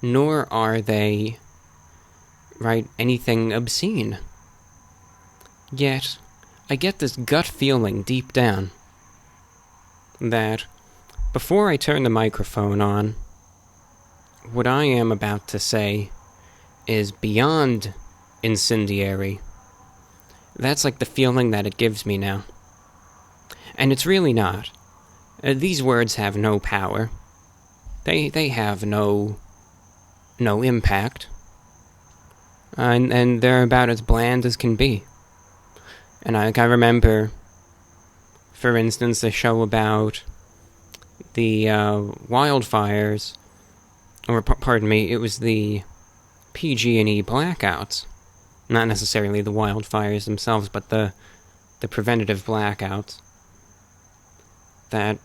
nor are they, anything obscene. Yet, I get this gut feeling deep down that before I turn the microphone on, what I am about to say is beyond incendiary. That's like the feeling that it gives me now. And it's really not. These words have no power. They have no impact. And they're about as bland as can be. And I remember, for instance, the show about the wildfires, or pardon me, it was the PG&E blackouts. Not necessarily the wildfires themselves, but the preventative blackouts. That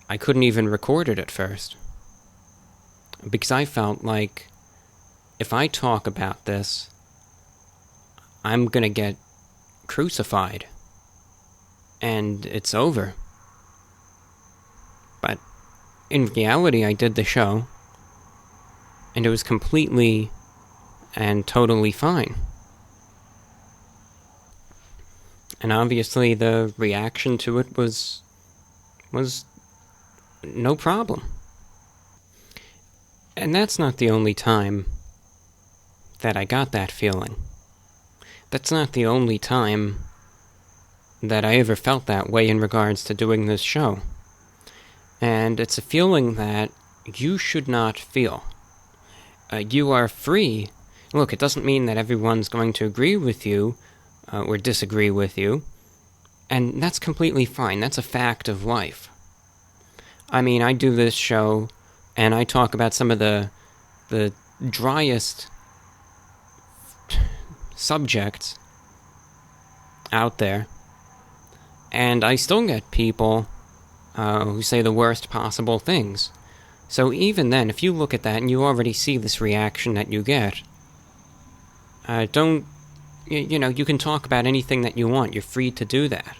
I couldn't even record it at first. Because I felt like if I talk about this, I'm gonna get crucified. And it's over. But in reality, I did the show. And it was completely and totally fine. And obviously the reaction to it was no problem. And that's not the only time that I got that feeling. That's not the only time that I ever felt that way in regards to doing this show. And it's a feeling that you should not feel. You are free. Look, it doesn't mean that everyone's going to agree with you or disagree with you, and that's completely fine. That's a fact of life. I mean, I do this show, and I talk about some of the driest subjects out there, and I still get people who say the worst possible things. So even then, if you look at that and you already see this reaction that you get, you can talk about anything that you want. You're free to do that.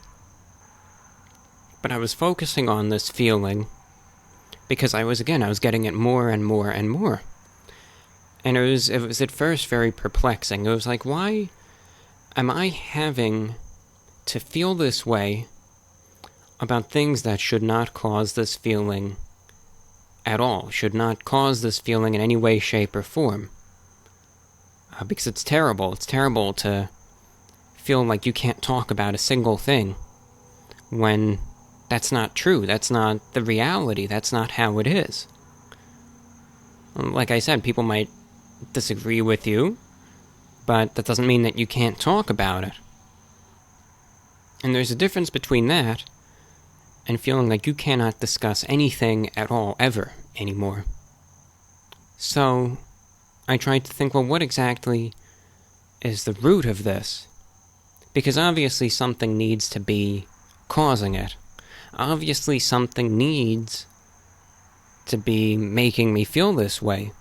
But I was focusing on this feeling because I was getting it more and more and more. And it was at first very perplexing. It was like, why am I having to feel this way about things that should not cause this feeling at all, should not cause this feeling in any way, shape, or form? Because it's terrible. It's terrible to feel like you can't talk about a single thing when that's not true. That's not the reality. That's not how it is. Like I said, people might disagree with you, but that doesn't mean that you can't talk about it. And there's a difference between that and feeling like you cannot discuss anything at all, ever, anymore. So I tried to think, well, what exactly is the root of this? Because obviously something needs to be causing it. Obviously something needs to be making me feel this way.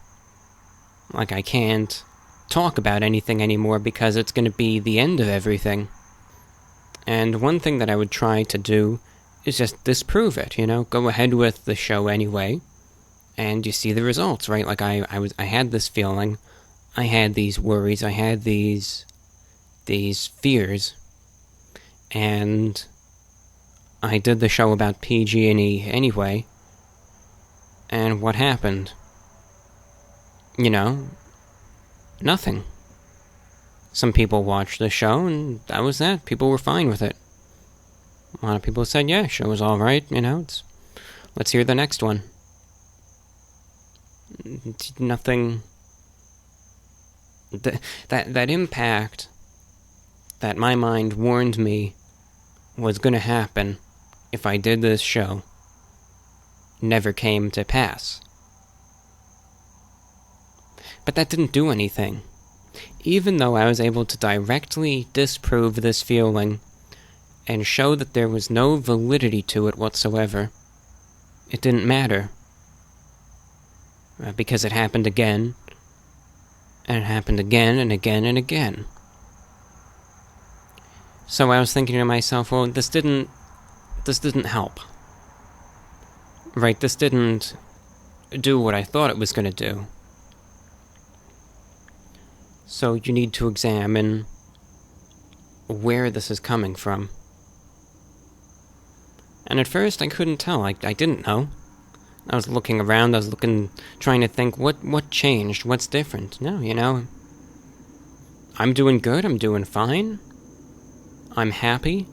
Like I can't talk about anything anymore because it's going to be the end of everything. And one thing that I would try to do is just disprove it, go ahead with the show anyway, and you see the results, right? Like I had this feeling, I had these worries, I had these fears, and I did the show about PG&E anyway, and what happened? Nothing. Some people watched the show, and that was that. People were fine with it. A lot of people said, yeah, show was alright, let's hear the next one. Nothing. That impact that my mind warned me was going to happen if I did this show never came to pass. But that didn't do anything. Even though I was able to directly disprove this feeling and show that there was no validity to it whatsoever, it didn't matter. Because it happened again, and it happened again and again and again. So I was thinking to myself, well, this didn't help. Right, this didn't do what I thought it was going to do. So you need to examine where this is coming from. And at first I couldn't tell. I didn't know. I was looking around, trying to think, what changed? What's different? No, I'm doing good, I'm doing fine. I'm happy.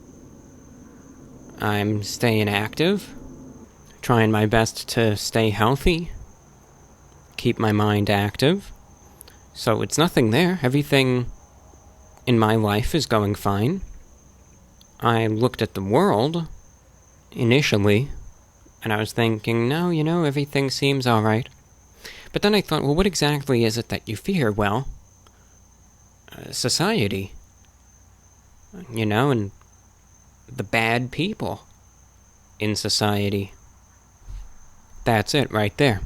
I'm staying active. Trying my best to stay healthy. Keep my mind active. So it's nothing there. Everything in my life is going fine. I looked at the world initially, and I was thinking, no, everything seems alright. But then I thought, well, what exactly is it that you fear? Well, society. And the bad people in society. That's it right there.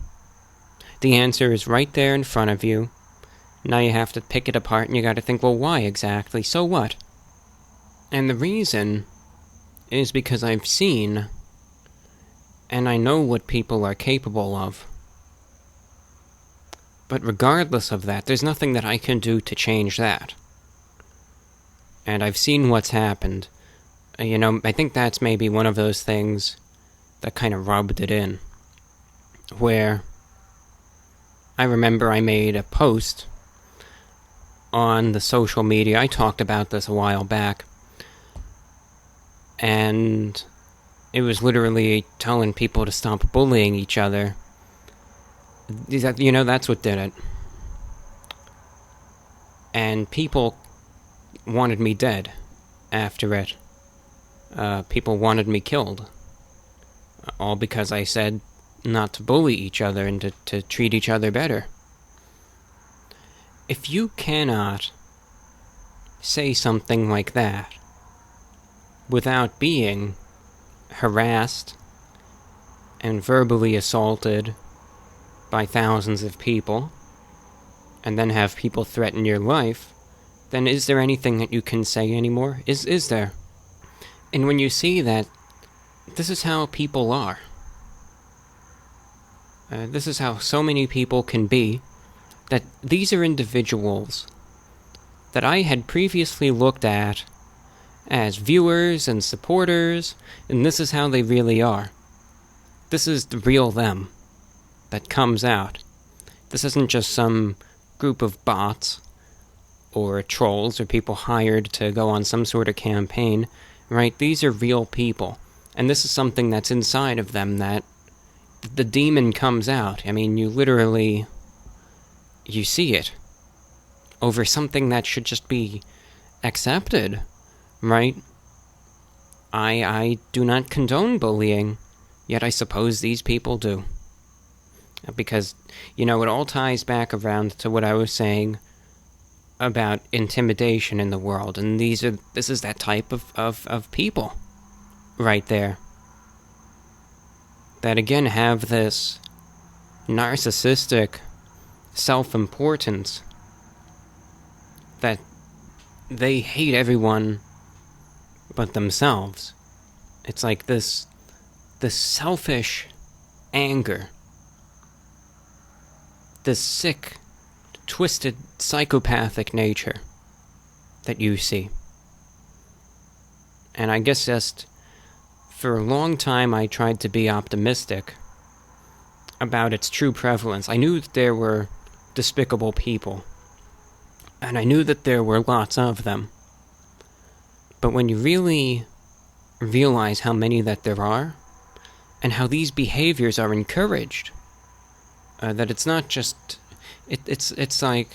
The answer is right there in front of you. Now you have to pick it apart and you gotta think, well, why exactly? So what? And the reason is because I've seen and I know what people are capable of. But regardless of that, there's nothing that I can do to change that. And I've seen what's happened. I think that's maybe one of those things that kind of rubbed it in. Where I remember I made a post on the social media. I talked about this a while back. And it was literally telling people to stop bullying each other. That's what did it. And people wanted me dead after it. People wanted me killed. All because I said not to bully each other and to treat each other better. If you cannot say something like that without being harassed and verbally assaulted by thousands of people, and then have people threaten your life, then is there anything that you can say anymore? Is there? And when you see that, this is how people are. This is how so many people can be, that these are individuals that I had previously looked at as viewers and supporters, and this is how they really are. This is the real them that comes out. This isn't just some group of bots or trolls or people hired to go on some sort of campaign, right? These are real people. And this is something that's inside of them, that the demon comes out. I mean, you see it over something that should just be accepted, right? I do not condone bullying, yet I suppose these people do. Because, it all ties back around to what I was saying about intimidation in the world, and this is that type of people right there. That again have this narcissistic self-importance that they hate everyone but themselves. It's like this selfish anger, this sick, twisted, psychopathic nature that you see. And I guess just for a long time I tried to be optimistic about its true prevalence. I knew that there were despicable people, and I knew that there were lots of them. But when you really realize how many that there are, and how these behaviors are encouraged, that it's not just, it's like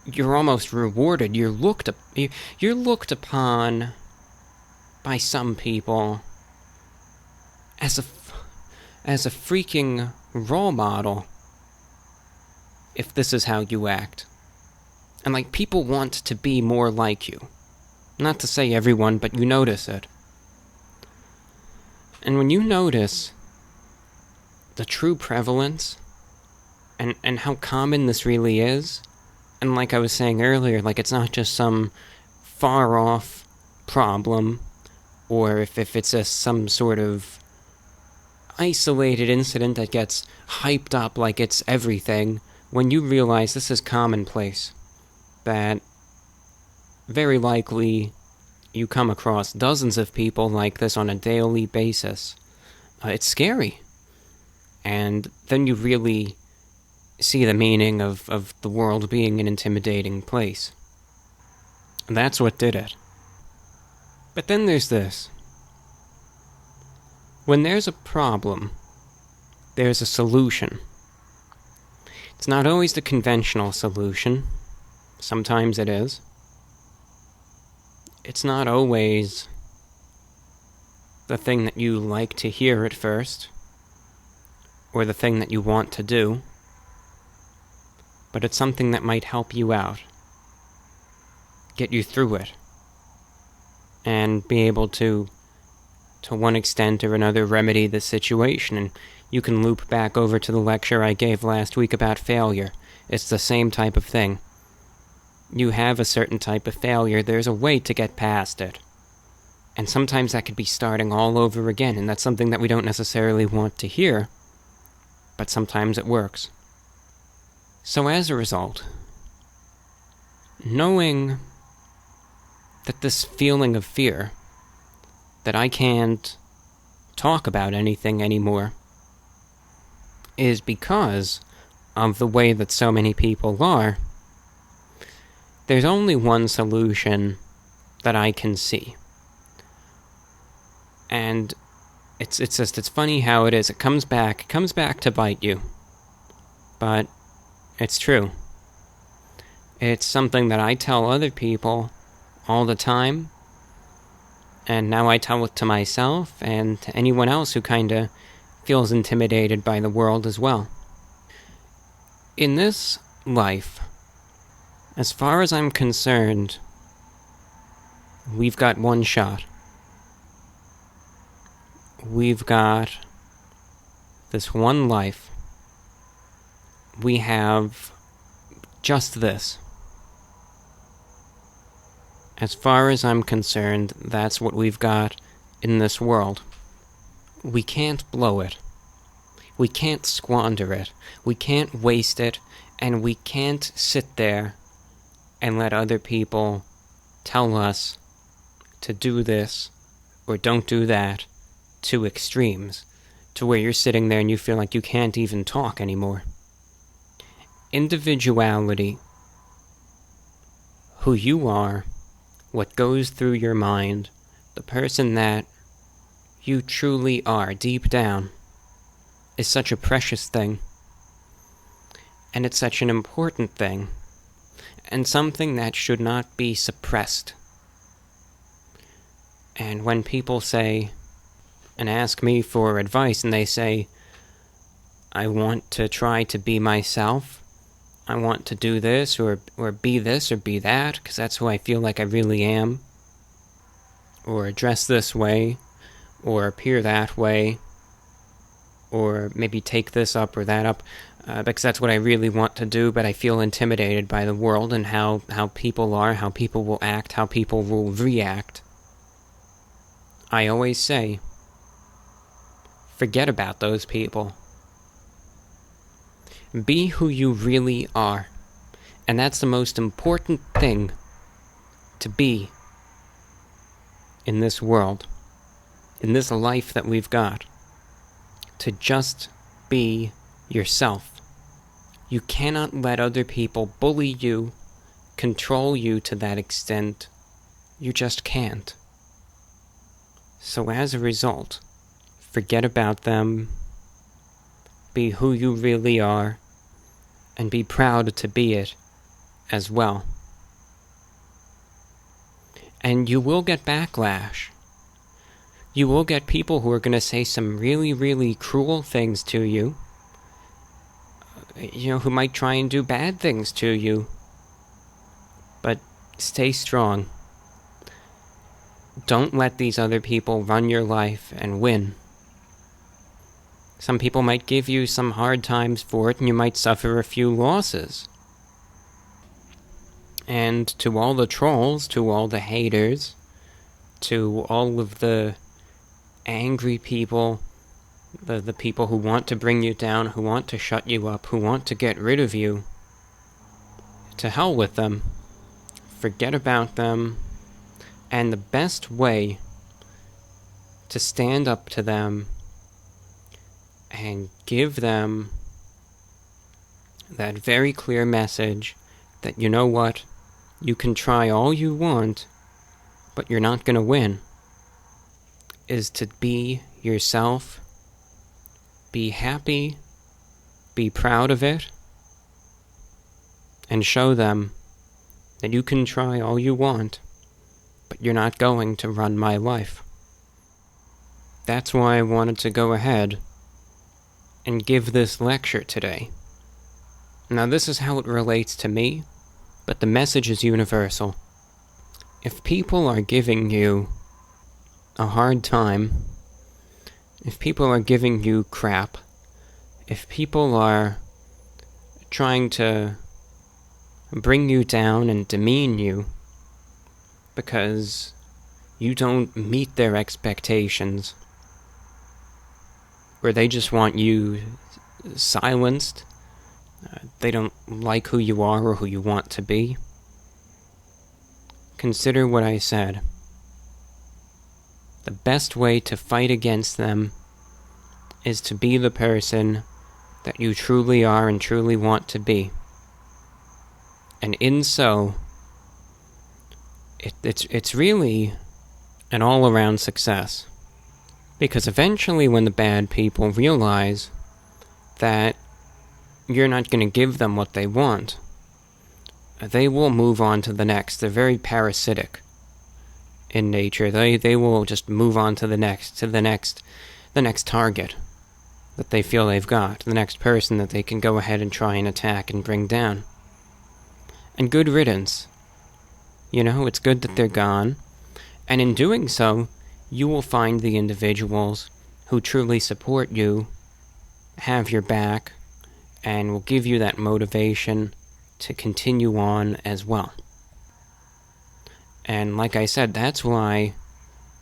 you're almost rewarded. You're looked upon by some people as a freaking role model if this is how you act. And like, people want to be more like you. Not to say everyone, but you notice it. And when you notice the true prevalence and how common this really is, and like I was saying earlier, like, it's not just some far off problem, or if it's some sort of isolated incident that gets hyped up like it's everything, when you realize this is commonplace, that very likely you come across dozens of people like this on a daily basis, it's scary. And then you really see the meaning of the world being an intimidating place. And that's what did it. But then there's this. When there's a problem, there's a solution. It's not always the conventional solution. Sometimes it is. It's not always the thing that you like to hear at first, or the thing that you want to do, but it's something that might help you out, get you through it, and be able to one extent or another, remedy the situation. And you can loop back over to the lecture I gave last week about failure. It's the same type of thing. You have a certain type of failure, there's a way to get past it. And sometimes that could be starting all over again, and that's something that we don't necessarily want to hear, but sometimes it works. So as a result, knowing that this feeling of fear, that I can't talk about anything anymore, is because of the way that so many people are, there's only one solution that I can see. And it's funny how it is. It comes back to bite you. But it's true. It's something that I tell other people all the time, and now I tell it to myself and to anyone else who kinda feels intimidated by the world as well. In this life, as far as I'm concerned, we've got one shot. We've got this one life. We have just this. As far as I'm concerned, that's what we've got in this world. We can't blow it. We can't squander it. We can't waste it. And we can't sit there and let other people tell us to do this or don't do that to extremes, to where you're sitting there and you feel like you can't even talk anymore. Individuality, who you are, what goes through your mind, the person that you truly are deep down, is such a precious thing. And it's such an important thing, and something that should not be suppressed. And when people say, and ask me for advice, and they say, I want to try to be myself, I want to do this, or be this, or be that, because that's who I feel like I really am, or dress this way, or appear that way, or maybe take this up or that up, because that's what I really want to do, but I feel intimidated by the world and how people are, how people will act, how people will react. I always say, forget about those people. Be who you really are. And that's the most important thing to be in this world, in this life that we've got. To just be yourself. You cannot let other people bully you, control you to that extent. You just can't. So as a result, forget about them, be who you really are, and be proud to be it as well. And you will get backlash. You will get people who are going to say some really, really cruel things to you. Who might try and do bad things to you. But stay strong. Don't let these other people run your life and win. Some people might give you some hard times for it, and you might suffer a few losses. And to all the trolls, to all the haters, to all of the angry people, the people who want to bring you down, who want to shut you up, who want to get rid of you, to hell with them. Forget about them. And the best way to stand up to them and give them that very clear message that, you know what, you can try all you want, but you're not going to win, is to be yourself, be happy, be proud of it, and show them that you can try all you want, but you're not going to run my life. That's why I wanted to go ahead and give this lecture today. Now, this is how it relates to me, but the message is universal. If people are giving you a hard time, if people are giving you crap, if people are trying to bring you down and demean you because you don't meet their expectations, or they just want you silenced, they don't like who you are or who you want to be, consider what I said. The best way to fight against them is to be the person that you truly are and truly want to be. And in so, it's really an all-around success. Because eventually when the bad people realize that you're not going to give them what they want, they will move on to the next. They're very parasitic in nature. They will just move on to the next target that they feel they've got, the next person that they can go ahead and try and attack and bring down. And good riddance. It's good that they're gone. And in doing so, you will find the individuals who truly support you, have your back, and will give you that motivation to continue on as well. And like I said, that's why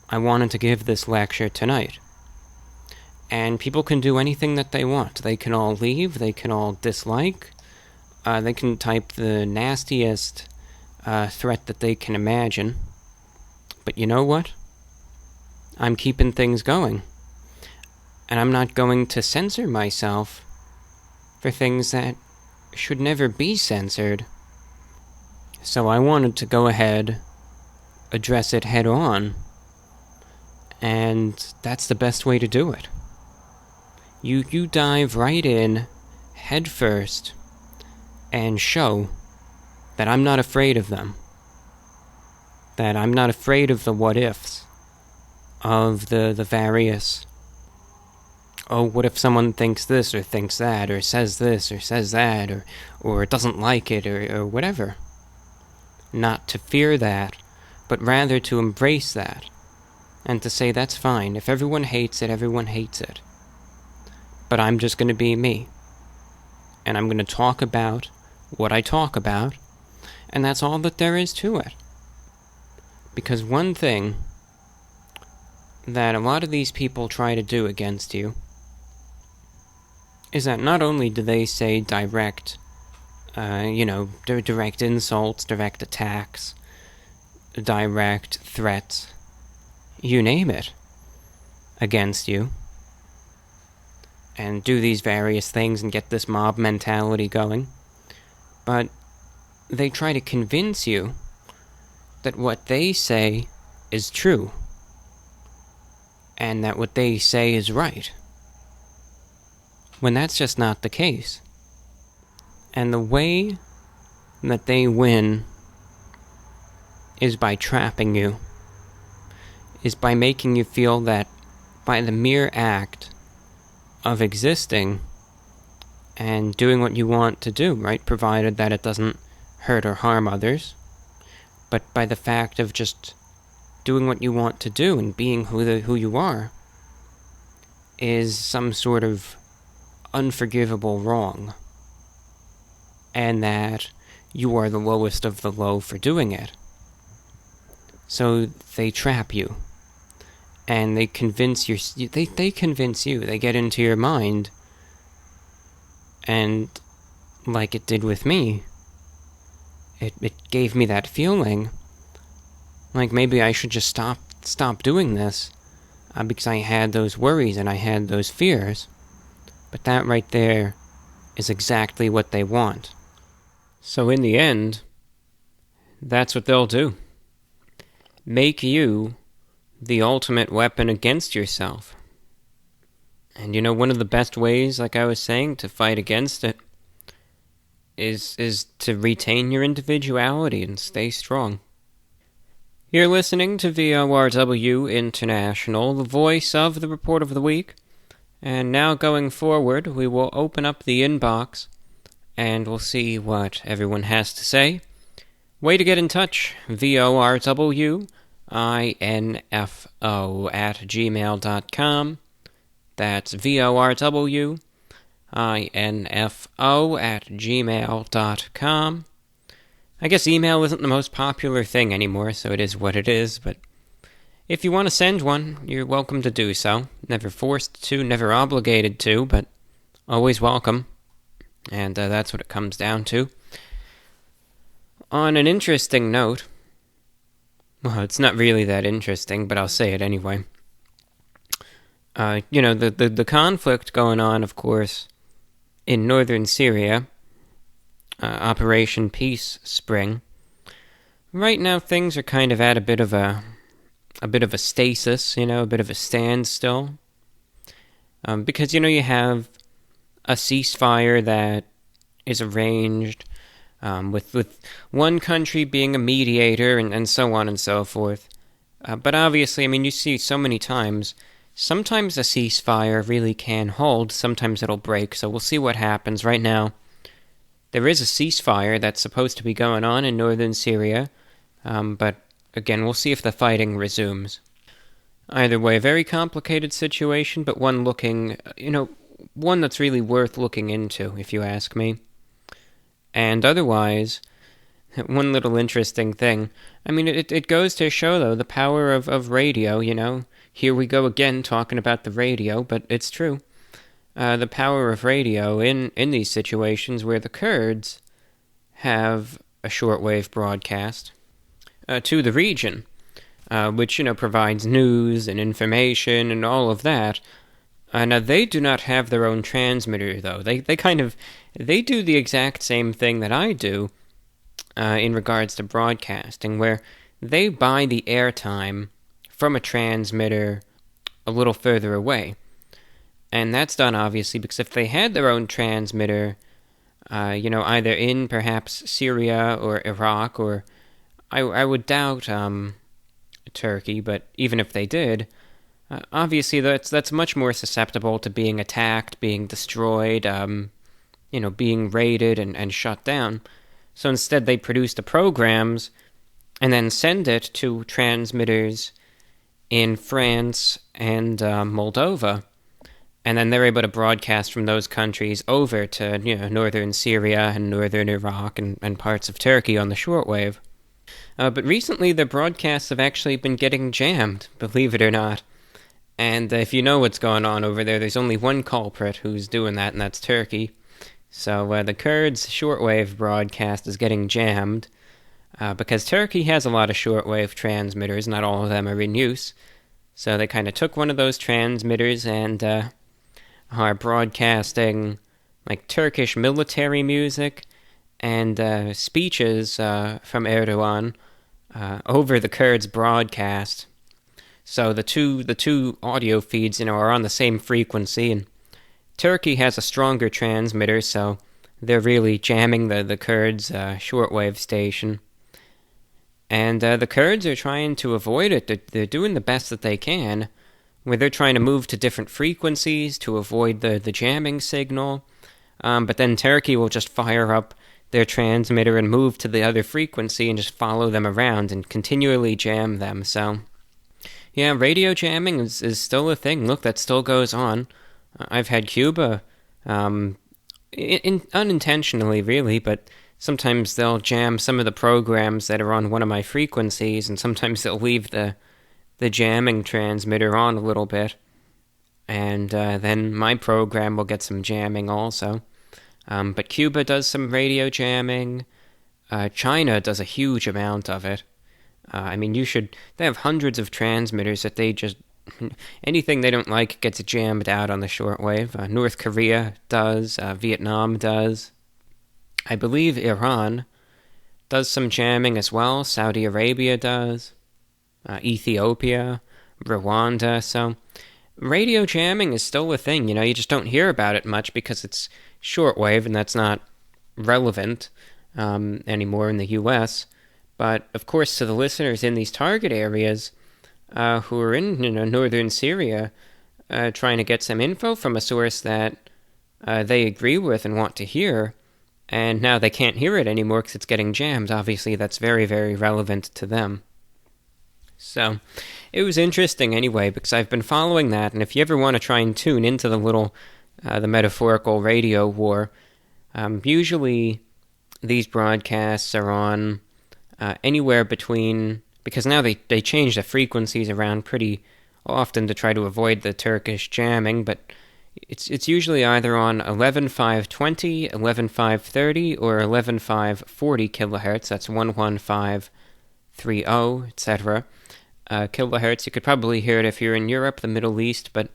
I wanted to give this lecture tonight. And people can do anything that they want. They can all leave, they can all dislike, they can type the nastiest threat that they can imagine. But you know what? I'm keeping things going. And I'm not going to censor myself for things that should never be censored. So I wanted to go ahead, address it head on, and that's the best way to do it. You dive right in, head first, and show that I'm not afraid of them. That I'm not afraid of the what-ifs, of the various, what if someone thinks this or thinks that, or says this or says that, or doesn't like it, or whatever. Not to fear that, but rather to embrace that, and to say that's fine. If everyone hates it, everyone hates it. But I'm just going to be me. And I'm going to talk about what I talk about, and that's all that there is to it. Because one thing that a lot of these people try to do against you is that not only do they say direct insults, direct attacks, direct threats, you name it, against you, and do these various things and get this mob mentality going, but they try to convince you that what they say is true, and that what they say is right, when that's just not the case. And the way that they win is by trapping you, is by making you feel that by the mere act of existing and doing what you want to do, right, provided that it doesn't hurt or harm others, but by the fact of just doing what you want to do and being who you are is some sort of unforgivable wrong, and that you are the lowest of the low for doing it. So they trap you, and they convince they convince you, they get into your mind, and like it did with me, it gave me that feeling like maybe I should just stop doing this, because I had those worries and I had those fears. But that right there is exactly what they want. So in the end, that's what they'll do. Make you the ultimate weapon against yourself. And one of the best ways, like I was saying, to fight against it is to retain your individuality and stay strong. You're listening to VORW International, the voice of the Report of the Week. And now going forward, we will open up the inbox, and we'll see what everyone has to say. Way to get in touch, VORWINFO@gmail.com. That's VORWINFO@gmail.com. I guess email isn't the most popular thing anymore, so it is what it is, but if you want to send one, you're welcome to do so. Never forced to, never obligated to, but always welcome. And that's what it comes down to. On an interesting note, well, it's not really that interesting, but I'll say it anyway. The conflict going on, of course, in northern Syria, Operation Peace Spring. Right now, things are kind of at a bit of a stasis, a bit of a standstill, because you have a ceasefire that is arranged, with one country being a mediator and so on and so forth. But obviously, you see so many times. Sometimes a ceasefire really can hold, sometimes it'll break, so we'll see what happens. Right now, there is a ceasefire that's supposed to be going on in northern Syria, but again, we'll see if the fighting resumes. Either way, a very complicated situation, but one that's really worth looking into, if you ask me. And otherwise, one little interesting thing, it goes to show, though, the power of radio, Here we go again talking about the radio, but it's true. The power of radio in these situations where the Kurds have a shortwave broadcast to the region, which, provides news and information and all of that. Now, they do not have their own transmitter, though. They do the exact same thing that I do in regards to broadcasting, where they buy the airtime from a transmitter a little further away. And that's done, obviously, because if they had their own transmitter, either in perhaps Syria or Iraq, or I would doubt Turkey, but even if they did, obviously that's much more susceptible to being attacked, being destroyed, being raided and shut down. So instead they produce the programs and then send it to transmitters in France and Moldova, and then they're able to broadcast from those countries over to northern Syria and northern Iraq and parts of Turkey on the shortwave. But recently their broadcasts have actually been getting jammed, believe it or not. And if you know what's going on over there, there's only one culprit who's doing that, and that's Turkey. So the Kurds' shortwave broadcast is getting jammed, because Turkey has a lot of shortwave transmitters, not all of them are in use. So they kind of took one of those transmitters and are broadcasting like Turkish military music and speeches from Erdogan over the Kurds' broadcast. So the two audio feeds, are on the same frequency, and Turkey has a stronger transmitter, so they're really jamming the Kurds' shortwave station. And the Kurds are trying to avoid it. They're doing the best that they can, where they're trying to move to different frequencies to avoid the jamming signal. But then Turkey will just fire up their transmitter and move to the other frequency and just follow them around and continually jam them. So, yeah, radio jamming is still a thing. Look, that still goes on. I've had Cuba, unintentionally really, but sometimes they'll jam some of the programs that are on one of my frequencies, and sometimes they'll leave the jamming transmitter on a little bit, and then my program will get some jamming also. But Cuba does some radio jamming. China does a huge amount of it. They have hundreds of transmitters that they just, anything they don't like gets jammed out on the shortwave. North Korea does, Vietnam does. I believe Iran does some jamming as well. Saudi Arabia does. Ethiopia, Rwanda. So radio jamming is still a thing. You just don't hear about it much because it's shortwave and that's not relevant anymore in the U.S. But, of course, to the listeners in these target areas who are in northern Syria trying to get some info from a source that they agree with and want to hear, and now they can't hear it anymore because it's getting jammed. Obviously, that's very, very relevant to them. So, it was interesting anyway, because I've been following that, and if you ever want to try and tune into the metaphorical radio war, usually these broadcasts are on anywhere between, because now they change the frequencies around pretty often to try to avoid the Turkish jamming, but It's usually either on 11.520, 11.530, or 11.540 kilohertz. That's 11530, etc. Kilohertz. You could probably hear it if you're in Europe, the Middle East, but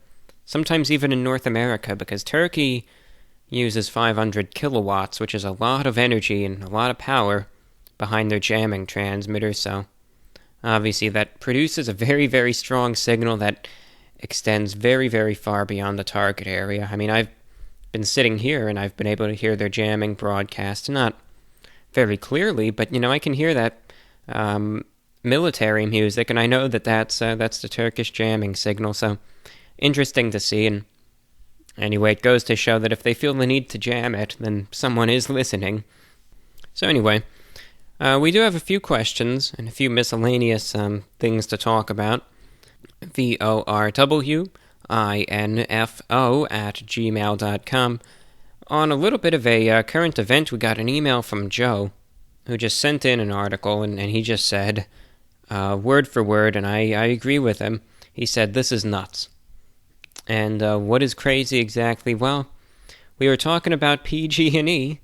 sometimes even in North America, because Turkey uses 500 kilowatts, which is a lot of energy and a lot of power behind their jamming transmitter, so obviously that produces a very, very strong signal that extends very, very far beyond the target area. I mean, I've been sitting here and I've been able to hear their jamming broadcast, not very clearly, but, I can hear that military music, and I know that that's the Turkish jamming signal, so interesting to see. And anyway, it goes to show that if they feel the need to jam it, then someone is listening. So anyway, we do have a few questions and a few miscellaneous things to talk about. VORWINFO@gmail.com. On a little bit of a current event, we got an email from Joe, who just sent in an article, and he just said, word for word, and I agree with him, he said, "This is nuts." And what is crazy exactly? Well, we were talking about PG&E.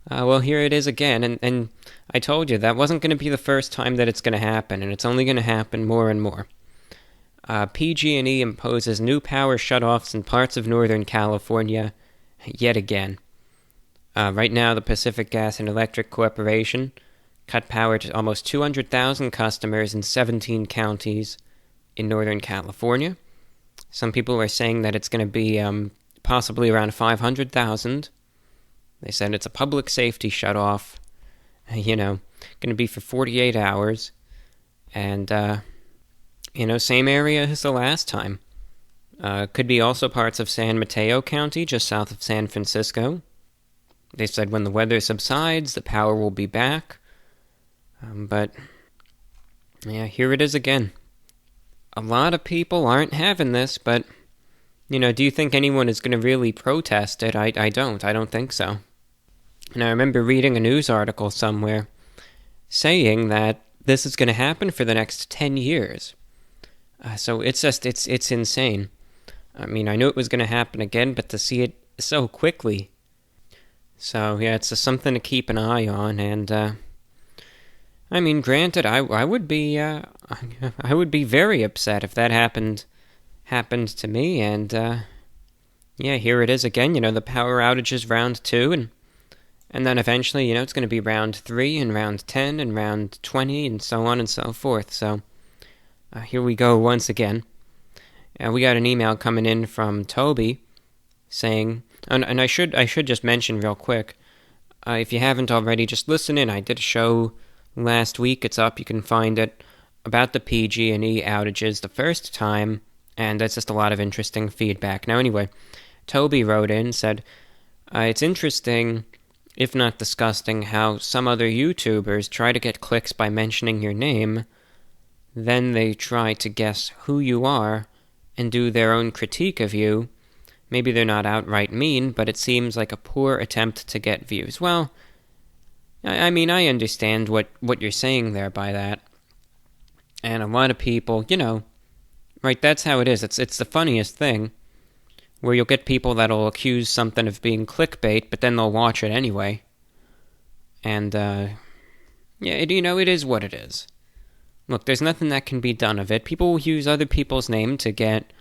Well, here it is again, and I told you that wasn't going to be the first time that it's going to happen, and it's only going to happen more and more. PG&E imposes new power shutoffs in parts of Northern California yet again. Right now, the Pacific Gas and Electric Corporation cut power to almost 200,000 customers in 17 counties in Northern California. Some people are saying that it's going to be possibly around 500,000. They said it's a public safety shutoff, going to be for 48 hours. And, same area as the last time. Could be also parts of San Mateo County, just south of San Francisco. They said when the weather subsides, the power will be back. But, here it is again. A lot of people aren't having this, but, do you think anyone is going to really protest it? I don't. I don't think so. And I remember reading a news article somewhere saying that this is going to happen for the next 10 years. So it's insane. I mean, I knew it was going to happen again, but to see it so quickly. So, it's just something to keep an eye on, and, granted, I would be very upset if that happened to me, and, here it is again, the power outages round 2, and then eventually, it's going to be round 3, and round 10, and round 20, and so on and so forth, so, here we go once again. We got an email coming in from Toby, saying, and I should just mention real quick, if you haven't already, just listen in. I did a show last week, it's up, you can find it, about the PG&E outages the first time, and that's just a lot of interesting feedback. Now anyway, Toby wrote in, said, it's interesting, if not disgusting, how some other YouTubers try to get clicks by mentioning your name, then they try to guess who you are, and do their own critique of you. Maybe they're not outright mean, but it seems like a poor attempt to get views. Well, I understand what you're saying there by that. And a lot of people, right, that's how it is. It's the funniest thing, where you'll get people that'll accuse something of being clickbait, but then they'll watch it anyway. And, it is what it is. Look, there's nothing that can be done of it. People will use other people's name to get,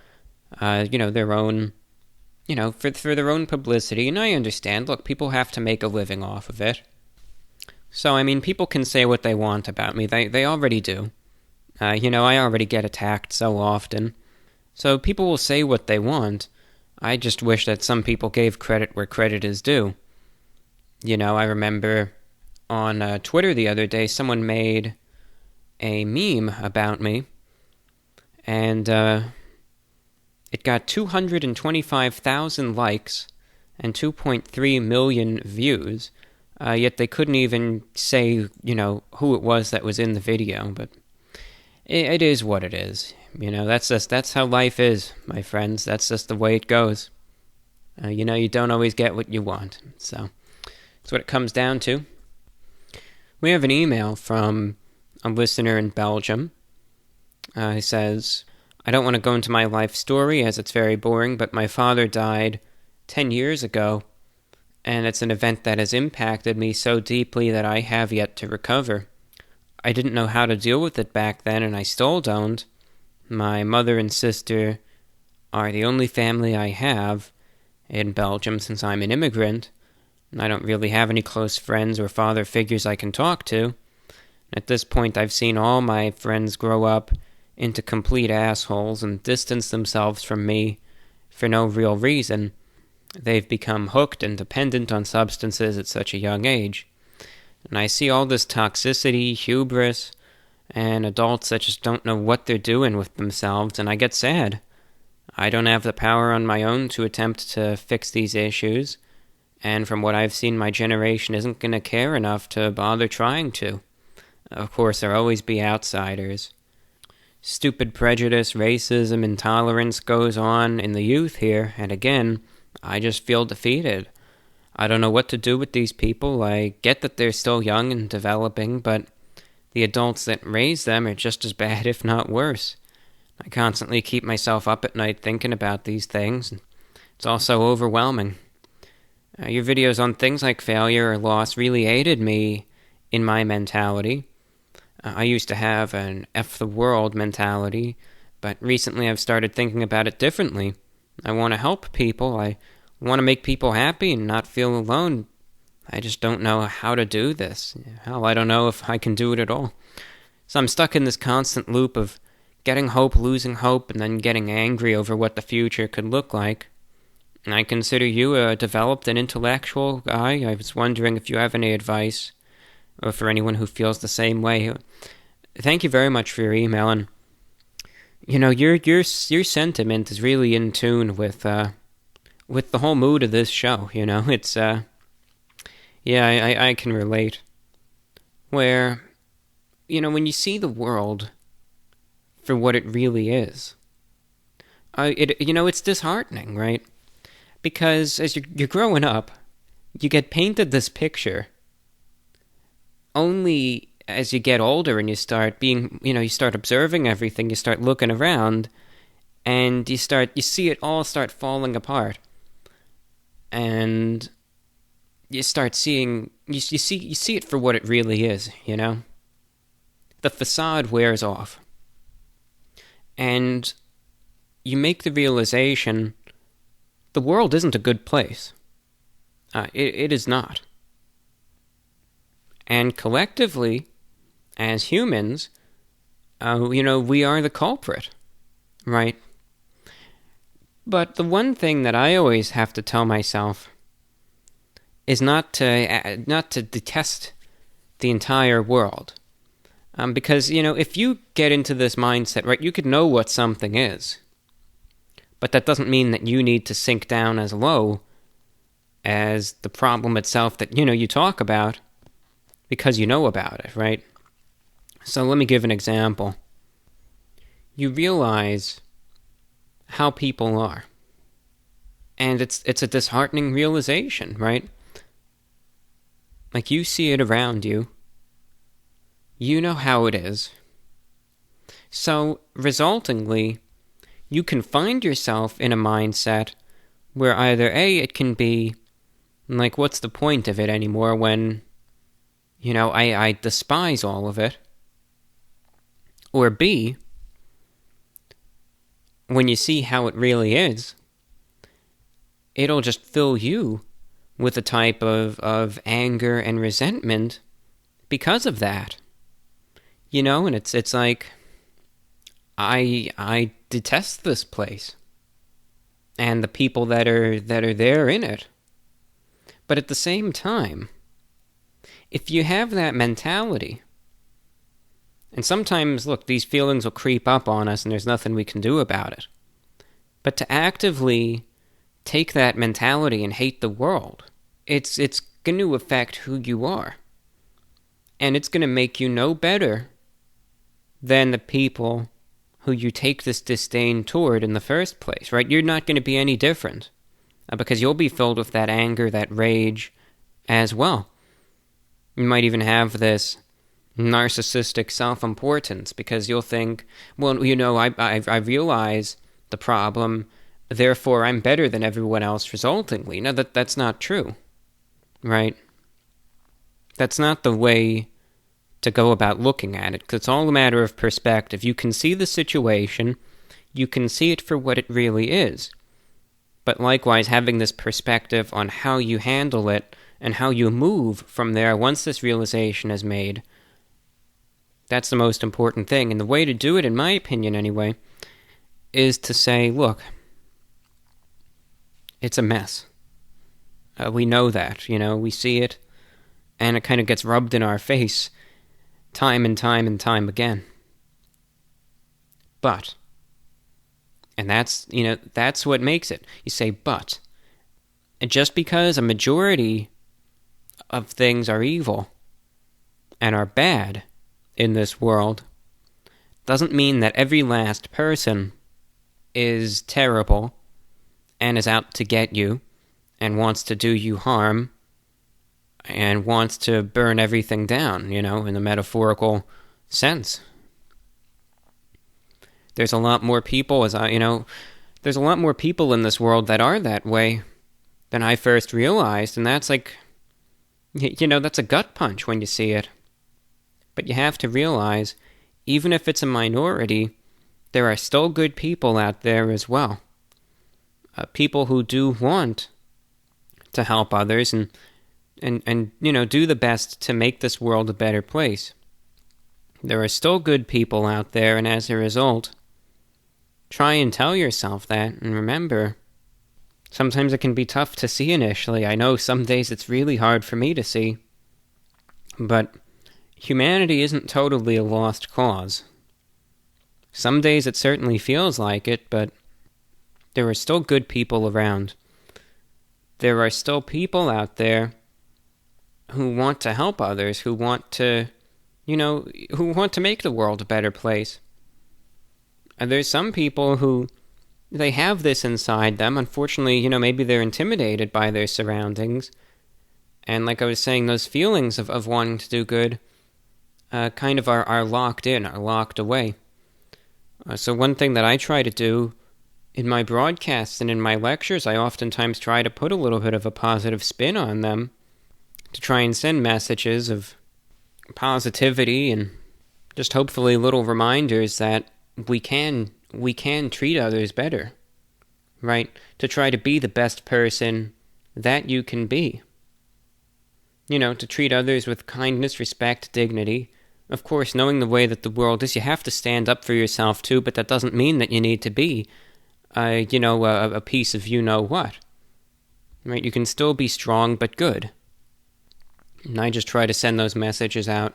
their own, for their own publicity, and I understand. Look, people have to make a living off of it. So, people can say what they want about me. They already do. I already get attacked so often. So people will say what they want. I just wish that some people gave credit where credit is due. I remember on Twitter the other day, someone made a meme about me, and it got 225,000 likes and 2.3 million views, yet they couldn't even say, who it was that was in the video, but it is what it is. That's how life is, my friends. That's just the way it goes. You don't always get what you want, so that's what it comes down to. We have an email from a listener in Belgium. He says, I don't want to go into my life story as it's very boring, but my father died 10 years ago, and it's an event that has impacted me so deeply that I have yet to recover. I didn't know how to deal with it back then, and I still don't. My mother and sister are the only family I have in Belgium since I'm an immigrant, and I don't really have any close friends or father figures I can talk to. At this point, I've seen all my friends grow up into complete assholes and distance themselves from me for no real reason. They've become hooked and dependent on substances at such a young age. And I see all this toxicity, hubris, and adults that just don't know what they're doing with themselves, and I get sad. I don't have the power on my own to attempt to fix these issues, and from what I've seen, my generation isn't going to care enough to bother trying to. Of course, there'll always be outsiders. Stupid prejudice, racism, intolerance goes on in the youth here, and again, I just feel defeated. I don't know what to do with these people. I get that they're still young and developing, but the adults that raise them are just as bad, if not worse. I constantly keep myself up at night thinking about these things. It's also overwhelming. Your videos on things like failure or loss really aided me in my mentality. I used to have an F the world mentality, but recently I've started thinking about it differently. I want to help people. I want to make people happy and not feel alone. I just don't know how to do this. Hell, I don't know if I can do it at all. So I'm stuck in this constant loop of getting hope, losing hope, and then getting angry over what the future could look like. And I consider you a developed and intellectual guy. I was wondering if you have any advice, or for anyone who feels the same way. Thank you very much for your email, and your sentiment is really in tune with the whole mood of this show. It's I can relate. Where, when you see the world for what it really is, it's disheartening, right? Because as you're growing up, you get painted this picture. Only as you get older and you start you start observing everything, you start looking around, and you see it all start falling apart. And you start seeing, you see it for what it really is, The facade wears off. And you make the realization the world isn't a good place. It is not. And collectively, as humans, we are the culprit, right? But the one thing that I always have to tell myself is not to detest the entire world. Because, if you get into this mindset, right, you could know what something is. But that doesn't mean that you need to sink down as low as the problem itself that, you talk about because you know about it, right? So let me give an example. You realize how people are. And it's a disheartening realization, right? Like, you see it around you. You know how it is. So, resultingly, you can find yourself in a mindset where either A, it can be, like, what's the point of it anymore when, I despise all of it. Or B, when you see how it really is, it'll just fill you with a type of anger and resentment because of that. And it's like, I detest this place and the people that are there in it. But at the same time, if you have that mentality, and sometimes, look, these feelings will creep up on us and there's nothing we can do about it. But to actively take that mentality and hate the world, it's going to affect who you are. And it's going to make you no better than the people who you take this disdain toward in the first place, right? You're not going to be any different because you'll be filled with that anger, that rage as well. You might even have this narcissistic self-importance, because you'll think, well, I realize the problem, therefore I'm better than everyone else resultingly. No, that's not true, right? That's not the way to go about looking at it, because it's all a matter of perspective. You can see the situation, you can see it for what it really is. But likewise, having this perspective on how you handle it and how you move from there once this realization is made, that's the most important thing. And the way to do it, in my opinion anyway, is to say, look, it's a mess. We know that, we see it, and it kind of gets rubbed in our face time and time and time again. But, and that's what makes it. You say, but. And just because a majority of things are evil and are bad in this world doesn't mean that every last person is terrible and is out to get you and wants to do you harm and wants to burn everything down, in the metaphorical sense. There's a lot more people, there's a lot more people in this world that are that way than I first realized, and that's that's a gut punch when you see it. But you have to realize, even if it's a minority, there are still good people out there as well. People who do want to help others and do the best to make this world a better place. There are still good people out there, and as a result, try and tell yourself that, and remember, sometimes it can be tough to see initially. I know some days it's really hard for me to see, but humanity isn't totally a lost cause. Some days it certainly feels like it, but there are still good people around. There are still people out there who want to help others, who want to, who want to make the world a better place. And there's some people who, they have this inside them. Unfortunately, maybe they're intimidated by their surroundings. And like I was saying, those feelings of wanting to do good kind of are locked in, are locked away. So one thing that I try to do in my broadcasts and in my lectures, I oftentimes try to put a little bit of a positive spin on them to try and send messages of positivity and just hopefully little reminders that we can treat others better, right? To try to be the best person that you can be. To treat others with kindness, respect, dignity. Of course, knowing the way that the world is, you have to stand up for yourself too, but that doesn't mean that you need to be, a piece of you-know-what. Right? You can still be strong but good. And I just try to send those messages out.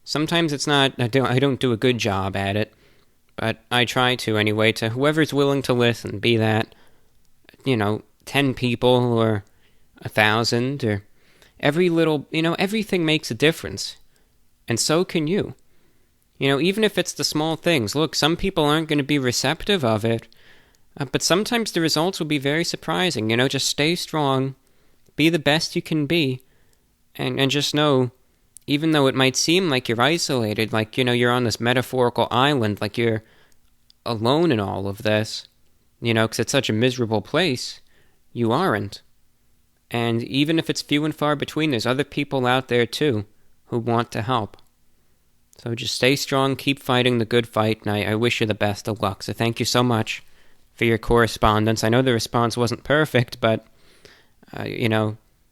Sometimes it's not, I don't do a good job at it, but I try to anyway, to whoever's willing to listen, be that, 10 people or 1,000 or every little, everything makes a difference. And so can you. Even if it's the small things. Look, some people aren't going to be receptive of it, but sometimes the results will be very surprising. Just stay strong, be the best you can be, and just know, even though it might seem like you're isolated, like, you're on this metaphorical island, like you're alone in all of this, because it's such a miserable place, you aren't. And even if it's few and far between, there's other people out there too who want to help. So just stay strong, keep fighting the good fight, and I wish you the best of luck. So thank you so much for your correspondence. I know the response wasn't perfect, but,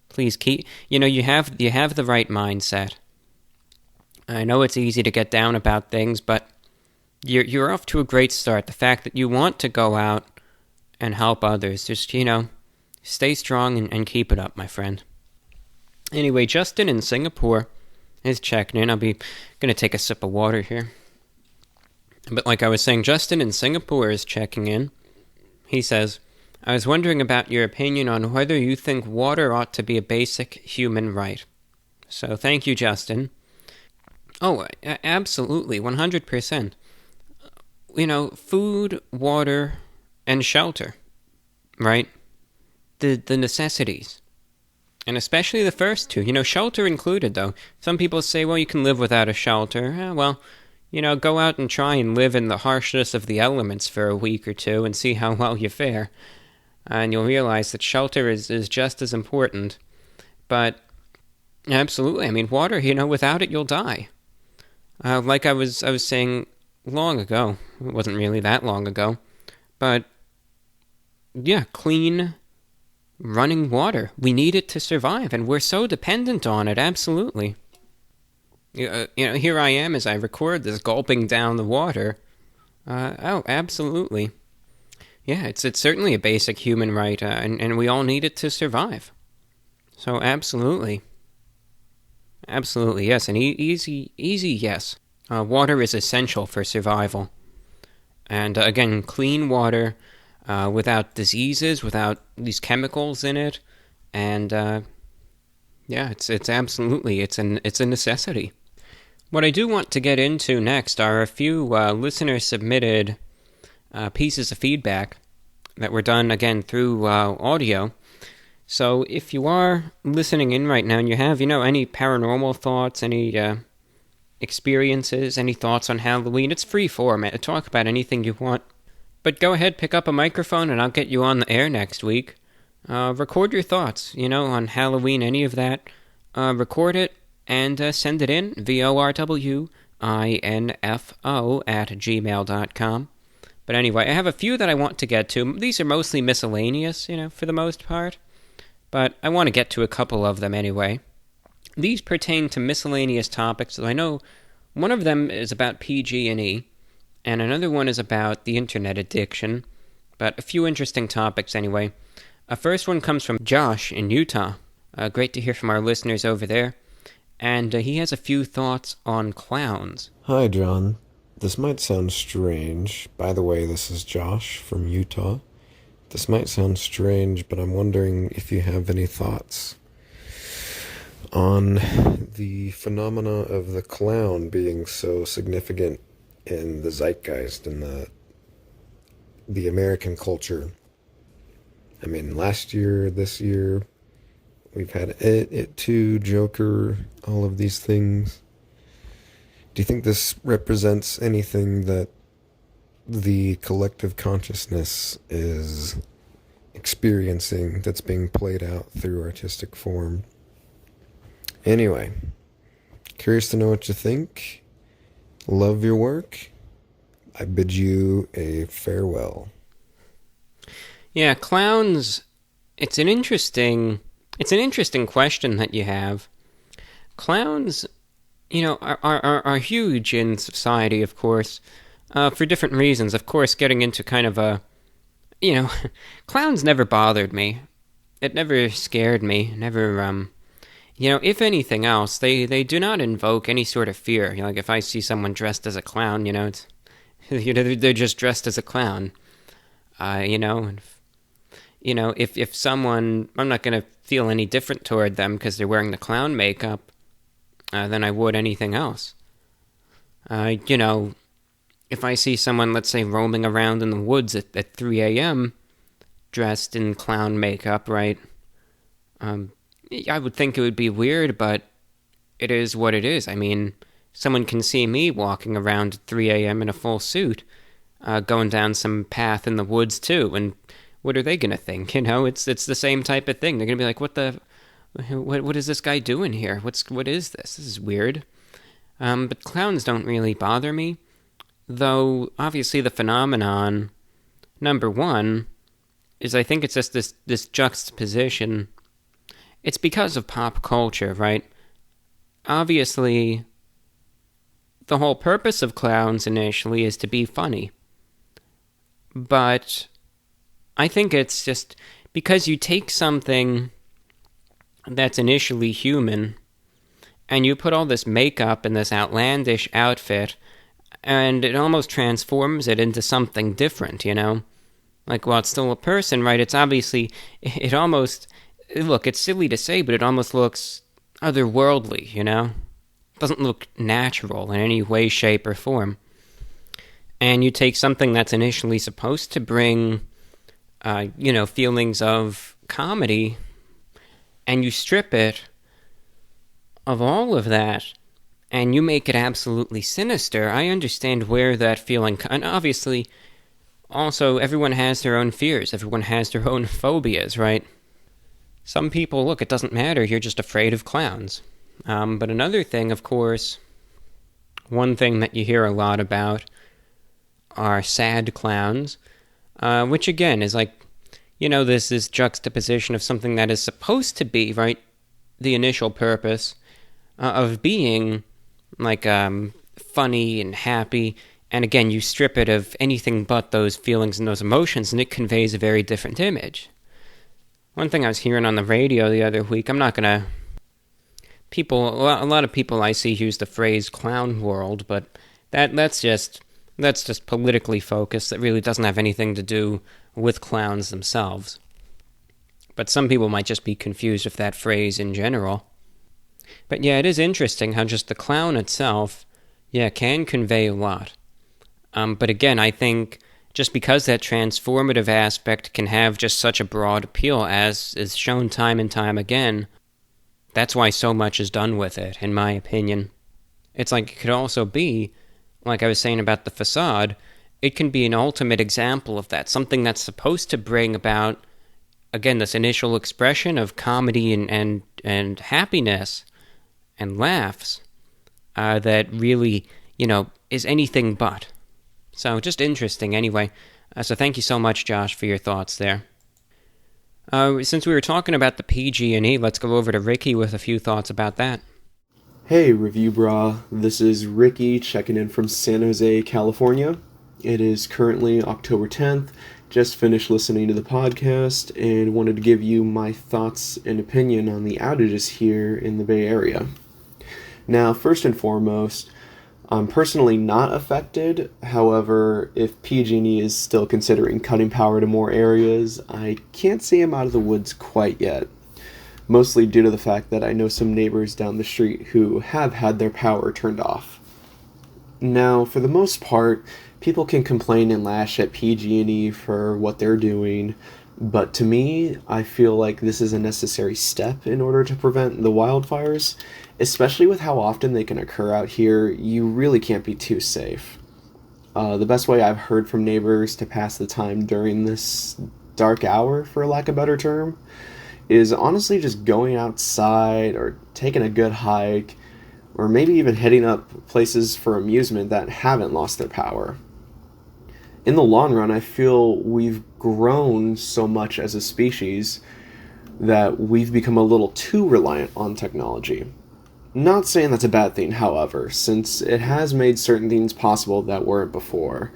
please keep, you have the right mindset. I know it's easy to get down about things, but you're off to a great start. The fact that you want to go out and help others, just, stay strong and keep it up, my friend. Anyway, Justin in Singapore is checking in. I'll be going to take a sip of water here. But like I was saying, Justin in Singapore is checking in. He says, I was wondering about your opinion on whether you think water ought to be a basic human right. So thank you, Justin. Oh, absolutely, 100%. Food, water, and shelter, right? The necessities. And especially the first two, shelter included, though. Some people say, well, you can live without a shelter. Well, go out and try and live in the harshness of the elements for a week or two and see how well you fare. And you'll realize that shelter is just as important. But absolutely, I mean, water, without it, you'll die. Like I was saying long ago. It wasn't really that long ago. But, yeah, clean, running water. We need it to survive, and we're so dependent on it, absolutely. Here I am as I record this, gulping down the water. Absolutely. Yeah, it's certainly a basic human right, and we all need it to survive. So, absolutely. Absolutely, yes, an easy yes. Water is essential for survival. And again, clean water, without diseases, without these chemicals in it, and yeah, it's absolutely, it's a necessity. What I do want to get into next are a few listener-submitted pieces of feedback that were done, again, through audio. So if you are listening in right now and you have, any paranormal thoughts, any experiences, any thoughts on Halloween, it's free format. Talk about anything you want. But go ahead, pick up a microphone, and I'll get you on the air next week. Record your thoughts, on Halloween, any of that. Record it and send it in, VORWINFO@gmail.com. But anyway, I have a few that I want to get to. These are mostly miscellaneous, for the most part. But I want to get to a couple of them anyway. These pertain to miscellaneous topics, so I know one of them is about PG&E, and another one is about the internet addiction, but a few interesting topics anyway. First one comes from Josh in Utah. Great to hear from our listeners over there. And he has a few thoughts on clowns. Hi, John. This might sound strange. By the way, this is Josh from Utah. This might sound strange, but I'm wondering if you have any thoughts on the phenomena of the clown being so significant in the zeitgeist and the American culture. I mean, last year, this year, we've had It Too, Joker, all of these things. Do you think this represents anything that the collective consciousness is experiencing that's being played out through artistic form? Anyway, curious to know what you think. Love your work. I bid you a farewell. Yeah, clowns, it's an interesting question that you have. Clowns, are huge in society, of course, for different reasons. Of course, getting into kind of a, clowns never bothered me. It never scared me. Never, if anything else, they do not invoke any sort of fear. Like if I see someone dressed as a clown, it's, they're just dressed as a clown. If someone, I'm not going to feel any different toward them because they're wearing the clown makeup than I would anything else. If I see someone, let's say, roaming around in the woods at 3 a.m. dressed in clown makeup, right? I would think it would be weird, but it is what it is. I mean, someone can see me walking around at 3 a.m. in a full suit, going down some path in the woods too, and what are they going to think? It's the same type of thing. They're going to be like, what is this guy doing here? What is this? This is weird. But clowns don't really bother me, though obviously the phenomenon, number one, is I think it's just this juxtaposition. It's because of pop culture, right? Obviously, the whole purpose of clowns initially is to be funny. But I think it's just because you take something that's initially human and you put all this makeup and this outlandish outfit and it almost transforms it into something different, Like, well, it's still a person, right? It's obviously, it almost, look, it's silly to say, but it almost looks otherworldly, It doesn't look natural in any way, shape, or form. And you take something that's initially supposed to bring, feelings of comedy, and you strip it of all of that, and you make it absolutely sinister, I understand where that feeling, and obviously, also, everyone has their own fears, everyone has their own phobias, right? Some people, look, it doesn't matter, you're just afraid of clowns. But another thing, of course, one thing that you hear a lot about are sad clowns, which again is like, this juxtaposition of something that is supposed to be, right, the initial purpose of being, like, funny and happy, and again, you strip it of anything but those feelings and those emotions, and it conveys a very different image. One thing I was hearing on the radio the other week, I'm not gonna... a lot of people I see use the phrase clown world, but that's just politically focused. That really doesn't have anything to do with clowns themselves. But some people might just be confused with that phrase in general. But yeah, it is interesting how just the clown itself, can convey a lot. But again, I think just because that transformative aspect can have just such a broad appeal, as is shown time and time again, that's why so much is done with it, in my opinion. It's like it could also be, like I was saying about the facade, it can be an ultimate example of that, something that's supposed to bring about, again, this initial expression of comedy and happiness and laughs that really, is anything but. So just interesting anyway. So thank you so much, Josh, for your thoughts there. Since we were talking about the PG&E, let's go over to Ricky with a few thoughts about that. Hey, Review Bra. This is Ricky checking in from San Jose, California. It is currently October 10th. Just finished listening to the podcast and wanted to give you my thoughts and opinion on the outages here in the Bay Area. Now, first and foremost, I'm personally not affected. However, if PG&E is still considering cutting power to more areas, I can't say I'm out of the woods quite yet. Mostly due to the fact that I know some neighbors down the street who have had their power turned off. Now, for the most part, people can complain and lash at PG&E for what they're doing, but to me, I feel like this is a necessary step in order to prevent the wildfires. Especially with how often they can occur out here, you really can't be too safe. The best way I've heard from neighbors to pass the time during this dark hour, for lack of a better term, is honestly just going outside or taking a good hike, or maybe even hitting up places for amusement that haven't lost their power. In the long run, I feel we've grown so much as a species that we've become a little too reliant on technology. Not saying that's a bad thing, however, since it has made certain things possible that weren't before.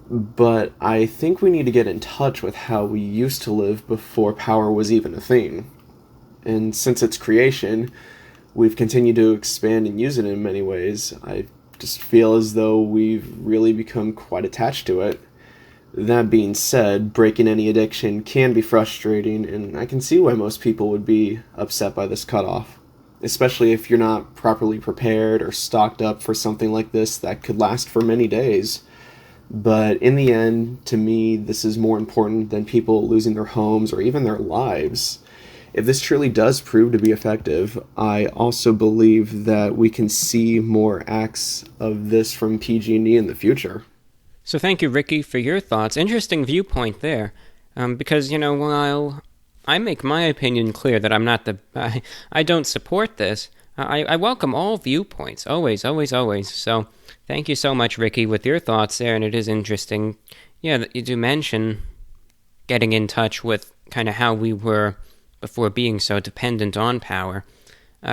But I think we need to get in touch with how we used to live before power was even a thing. And since its creation, we've continued to expand and use it in many ways. I just feel as though we've really become quite attached to it. That being said, breaking any addiction can be frustrating, and I can see why most people would be upset by this cutoff. Especially if you're not properly prepared or stocked up for something like this that could last for many days. But in the end, to me, this is more important than people losing their homes or even their lives. If this truly does prove to be effective, I also believe that we can see more acts of this from PG&E in the future. So thank you, Ricky, for your thoughts. Interesting viewpoint there. Because, while I make my opinion clear that I'm not I don't support this, I welcome all viewpoints, always, always, always. So thank you so much, Ricky, with your thoughts there, and it is interesting, that you do mention getting in touch with kind of how we were before being so dependent on power.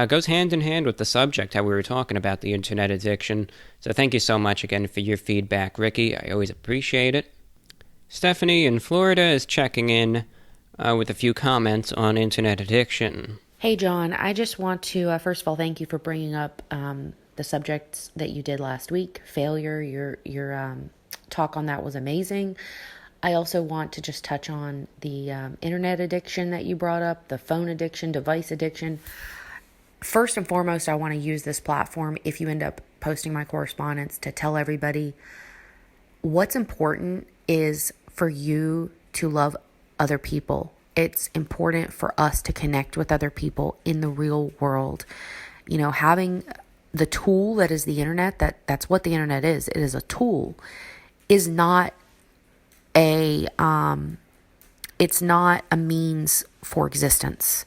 Goes hand in hand with the subject, how we were talking about the internet addiction. So thank you so much again for your feedback, Ricky. I always appreciate it. Stephanie in Florida is checking in with a few comments on internet addiction. Hey, John, I just want to, first of all, thank you for bringing up the subjects that you did last week. Failure, your talk on that was amazing. I also want to just touch on the internet addiction that you brought up, the phone addiction, device addiction. First and foremost, I want to use this platform, if you end up posting my correspondence, to tell everybody what's important is for you to love other people. it's important for us to connect with other people in the real world. Having the tool that is the internet, that's what the internet is. It is a tool, is not it's not a means for existence.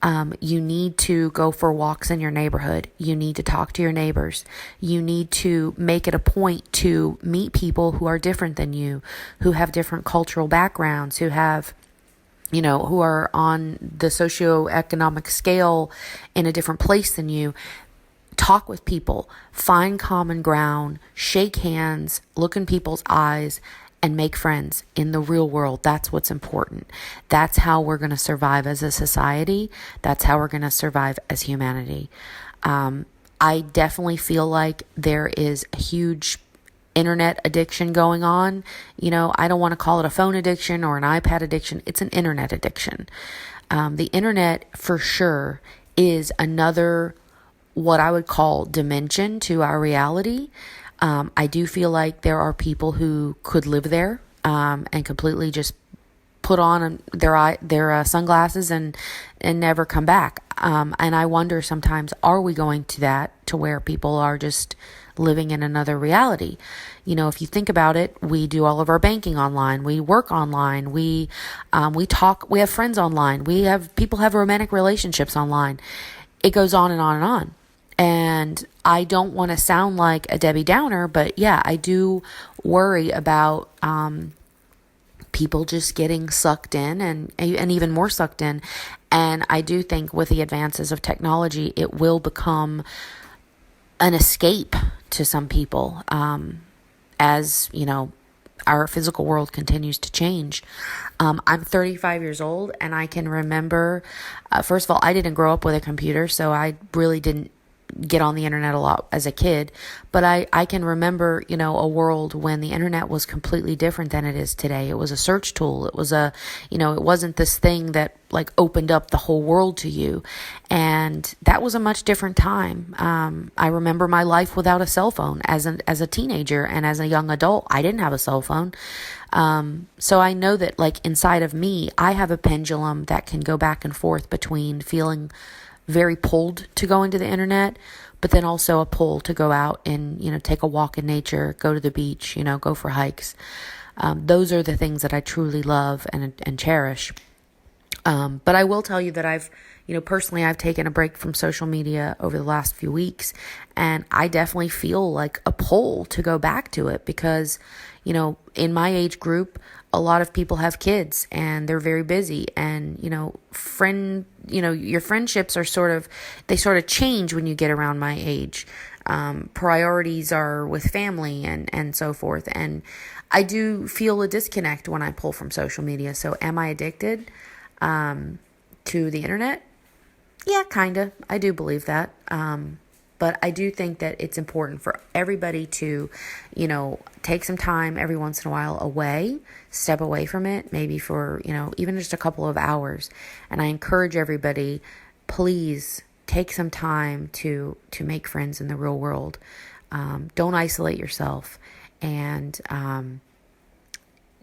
You need to go for walks in your neighborhood. You need to talk to your neighbors. You need to make it a point to meet people who are different than you, who have different cultural backgrounds, who have, who are on the socioeconomic scale in a different place than you. Talk with people, find common ground, shake hands, look in people's eyes, and make friends in the real world. That's what's important. That's how we're going to survive as a society. That's how we're going to survive as humanity. I definitely feel like there is a huge internet addiction going on. I don't want to call it a phone addiction or an iPad addiction. It's an internet addiction. The internet, for sure, is another, what I would call, dimension to our reality. I do feel like there are people who could live there and completely just put on their sunglasses and never come back. And I wonder sometimes, are we going to where people are just living in another reality? If you think about it, we do all of our banking online, we work online, we talk, we have friends online, people have romantic relationships online. It goes on and on and on. And I don't want to sound like a Debbie Downer, but yeah, I do worry about people just getting sucked in and even more sucked in. And I do think with the advances of technology, it will become an escape to some people as, our physical world continues to change. I'm 35 years old, and I can remember, first of all, I didn't grow up with a computer, so I really didn't get on the internet a lot as a kid, but I can remember, a world when the internet was completely different than it is today. It was a search tool. It was it wasn't this thing that like opened up the whole world to you. And that was a much different time. I remember my life without a cell phone as a teenager, and as a young adult, I didn't have a cell phone. So I know that like inside of me, I have a pendulum that can go back and forth between feeling very pulled to go into the internet, but then also a pull to go out and, take a walk in nature, go to the beach, go for hikes. Those are the things that I truly love and cherish. But I will tell you that I've taken a break from social media over the last few weeks, and I definitely feel like a pull to go back to it because, in my age group, a lot of people have kids and they're very busy, and, your friendships are sort of change when you get around my age. Priorities are with family and so forth. And I do feel a disconnect when I pull from social media. So am I addicted, to the internet? Yeah, kinda. I do believe that. But I do think that it's important for everybody to, take some time every once in a while away, step away from it, maybe for, even just a couple of hours. And I encourage everybody, please take some time to make friends in the real world. Don't isolate yourself, and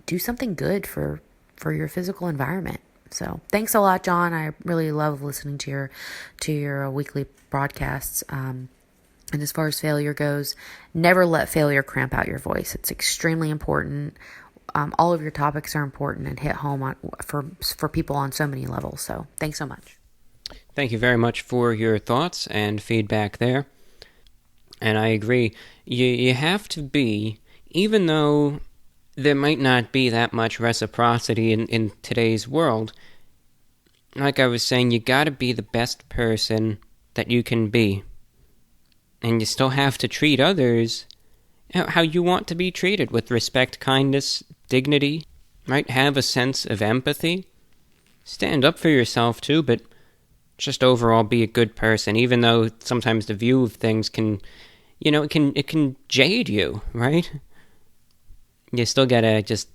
do something good for your physical environment. So thanks a lot, John. I really love listening to your weekly broadcasts. And as far as failure goes, never let failure cramp out your voice. It's extremely important. All of your topics are important and hit home for people on so many levels. So thanks so much. Thank you very much for your thoughts and feedback there. And I agree. You have to be, even though there might not be that much reciprocity in today's world, like I was saying, you gotta be the best person that you can be. And you still have to treat others how you want to be treated, with respect, kindness, dignity, right? Have a sense of empathy. Stand up for yourself too, but just overall be a good person, even though sometimes the view of things can, it can jade you, right? You still gotta just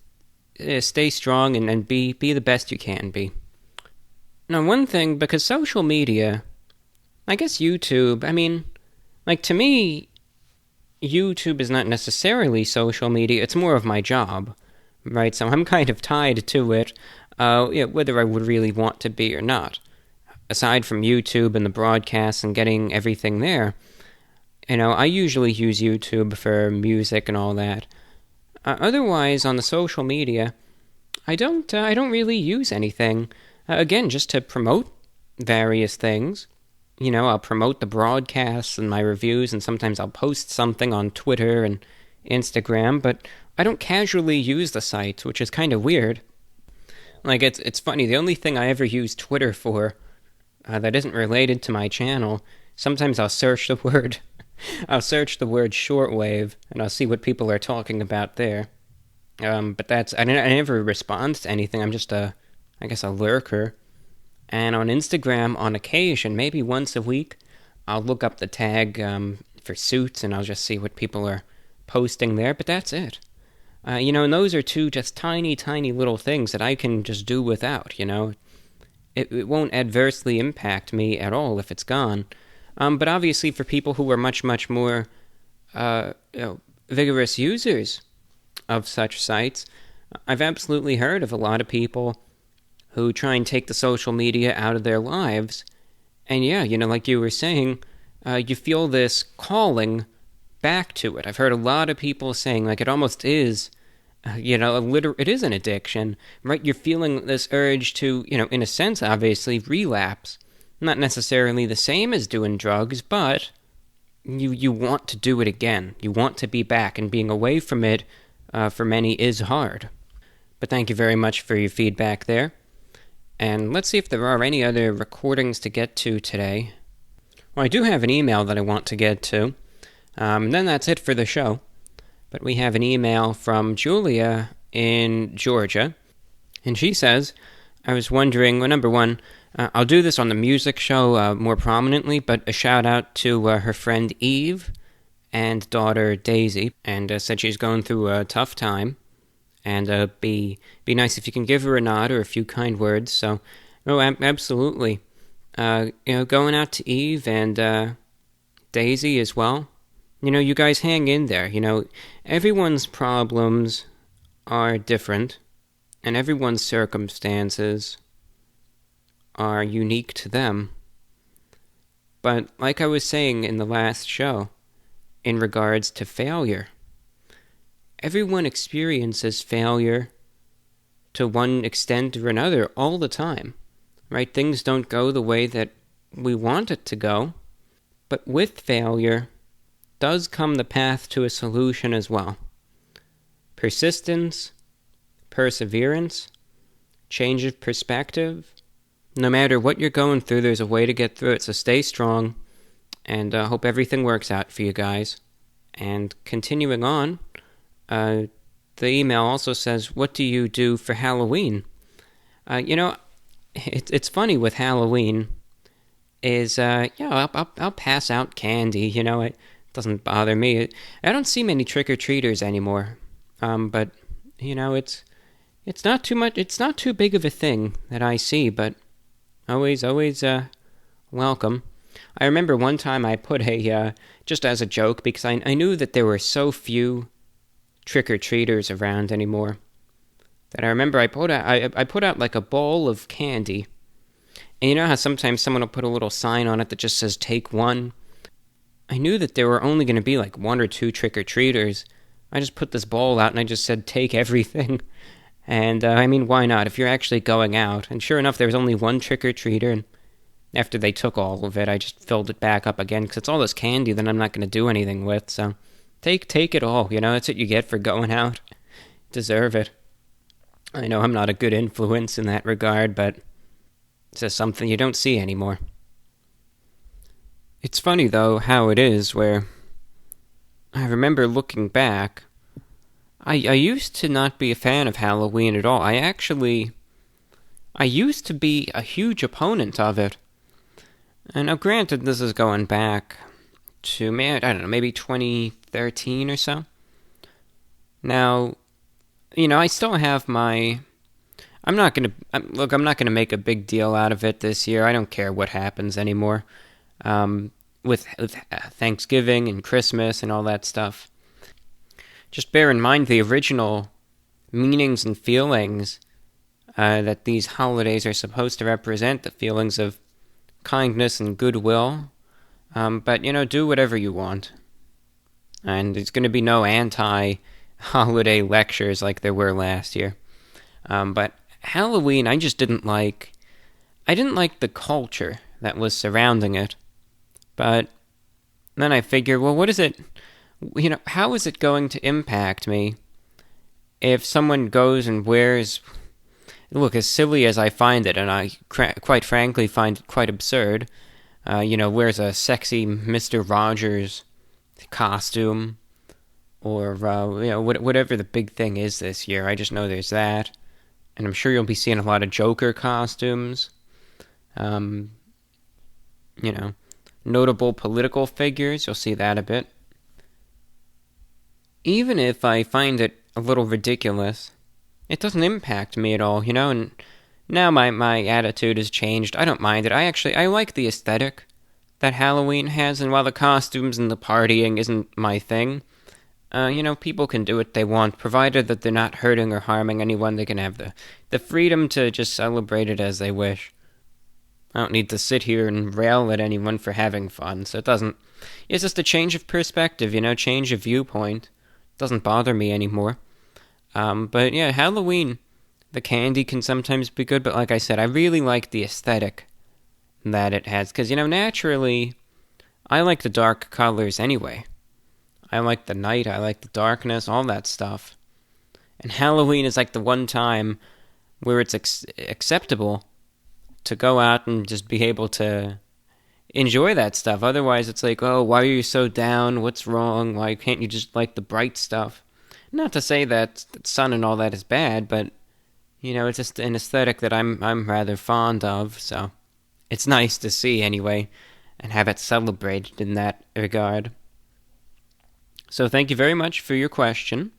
stay strong and be the best you can be. Now, one thing, because social media, I guess YouTube, to me, YouTube is not necessarily social media. It's more of my job, right? So I'm kind of tied to it. whether I would really want to be or not. Aside from YouTube and the broadcasts and getting everything there, I usually use YouTube for music and all that. Otherwise, on the social media, I don't really use anything. Again, just to promote various things. I'll promote the broadcasts and my reviews, and sometimes I'll post something on Twitter and Instagram, but I don't casually use the sites, which is kind of weird. Like, it's funny, the only thing I ever use Twitter for that isn't related to my channel, sometimes I'll search the word shortwave, and I'll see what people are talking about there. But I never respond to anything. I'm just a lurker. And on Instagram, on occasion, maybe once a week, I'll look up the tag for suits, and I'll just see what people are posting there, but that's it. And those are two just tiny, tiny little things that I can just do without, It won't adversely impact me at all if it's gone. But obviously for people who are much, much more vigorous users of such sites, I've absolutely heard of a lot of people who try and take the social media out of their lives. And yeah, like you were saying, you feel this calling back to it. I've heard a lot of people saying, like, it almost is, it is an addiction, right? You're feeling this urge to, in a sense, obviously, relapse. Not necessarily the same as doing drugs, but you want to do it again. You want to be back, and being away from it, for many, is hard. But thank you very much for your feedback there. And let's see if there are any other recordings to get to today. Well, I do have an email that I want to get to. And then that's it for the show. But we have an email from Julia in Georgia. And she says, I was wondering, well, number one, I'll do this on the music show more prominently, but a shout out to her friend Eve and daughter Daisy. And said she's going through a tough time. And be nice if you can give her a nod or a few kind words. So, absolutely. Going out to Eve and Daisy as well. You guys hang in there. Everyone's problems are different, and everyone's circumstances are unique to them. But like I was saying in the last show, in regards to failure, everyone experiences failure to one extent or another all the time, right? Things don't go the way that we want it to go, but with failure does come the path to a solution as well. Persistence, perseverance, change of perspective. No matter what you're going through, there's a way to get through it, so stay strong, and hope everything works out for you guys. And continuing on, the email also says, what do you do for Halloween? It's funny with Halloween is, I'll pass out candy, it doesn't bother me. I don't see many trick-or-treaters anymore, but, it's not too much, it's not too big of a thing that I see, but always, welcome. I remember one time I put just as a joke, because I knew that there were so few trick-or-treaters around anymore, that I remember I put out like a bowl of candy, and you know how sometimes someone will put a little sign on it that just says take one? I knew that there were only going to be like one or two trick-or-treaters. I just put this bowl out and I just said take everything. And why not? If you're actually going out. And sure enough, there was only one trick-or-treater, and after they took all of it, I just filled it back up again, because it's all this candy that I'm not going to do anything with, so take it all, that's what you get for going out. Deserve it. I know I'm not a good influence in that regard, but it's just something you don't see anymore. It's funny, though, how it is, where I remember looking back, I used to not be a fan of Halloween at all. I used to be a huge opponent of it. And now, granted, this is going back to, I don't know, maybe 2013 or so. Now, I still have my... I'm not going to make a big deal out of it this year. I don't care what happens anymore. With Thanksgiving and Christmas and all that stuff. Just bear in mind the original meanings and feelings that these holidays are supposed to represent the feelings of kindness and goodwill. But, do whatever you want. And there's going to be no anti-holiday lectures like there were last year. But Halloween, I just didn't like. I didn't like the culture that was surrounding it. But then I figured, well, what is it? How is it going to impact me if someone goes and wears, look, as silly as I find it, and I quite frankly find it quite absurd, wears a sexy Mr. Rogers costume, or, whatever the big thing is this year. I just know there's that. And I'm sure you'll be seeing a lot of Joker costumes. Notable political figures, you'll see that a bit. Even if I find it a little ridiculous, it doesn't impact me at all, and now my attitude has changed. I don't mind it. I like the aesthetic that Halloween has, and while the costumes and the partying isn't my thing, people can do what they want, provided that they're not hurting or harming anyone. They can have the freedom to just celebrate it as they wish. I don't need to sit here and rail at anyone for having fun, so it's just a change of perspective, change of viewpoint. It doesn't bother me anymore. But yeah, Halloween, the candy can sometimes be good, but like I said, I really like the aesthetic that it has, because, naturally, I like the dark colors anyway. I like the night, I like the darkness, all that stuff. And Halloween is like the one time where it's acceptable to go out and just be able to enjoy that stuff. Otherwise, it's like, oh, why are you so down? What's wrong? Why can't you just like the bright stuff? Not to say that the sun and all that is bad, but, it's just an aesthetic that I'm rather fond of, so it's nice to see anyway, and have it celebrated in that regard. So thank you very much for your question.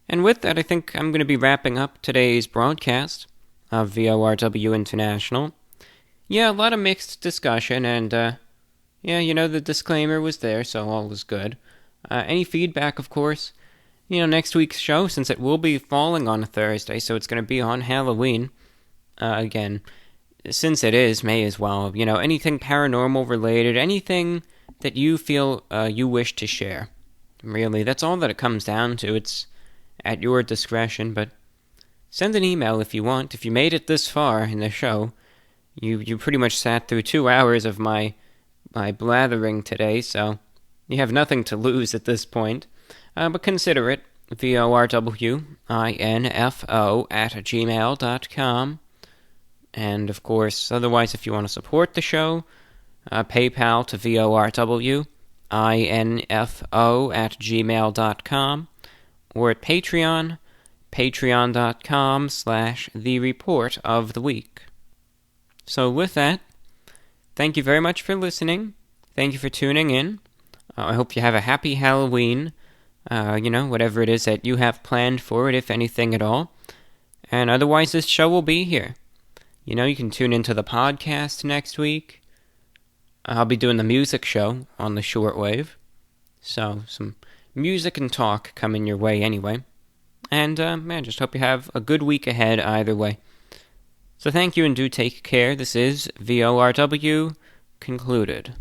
And with that, I think I'm going to be wrapping up today's broadcast of VORW International. Yeah, a lot of mixed discussion, and, the disclaimer was there, so all was good. Any feedback, of course, next week's show, since it will be falling on a Thursday, so it's going to be on Halloween, again, since it is, may as well, anything paranormal related, anything that you feel you wish to share. Really, that's all that it comes down to. It's at your discretion, but send an email if you want. If you made it this far in the show, you pretty much sat through 2 hours of my blathering today, so you have nothing to lose at this point. But consider it, VORWINFO@gmail.com. And, of course, otherwise, if you want to support the show, PayPal to VORWINFO@gmail.com, or at Patreon, patreon.com/The Report of the Week. So with that, thank you very much for listening. Thank you for tuning in. I hope you have a happy Halloween, whatever it is that you have planned for it, if anything at all. And otherwise, this show will be here. You can tune into the podcast next week. I'll be doing the music show on the shortwave. So, some music and talk coming your way anyway. And, just hope you have a good week ahead either way. So thank you and do take care. This is VORW concluded.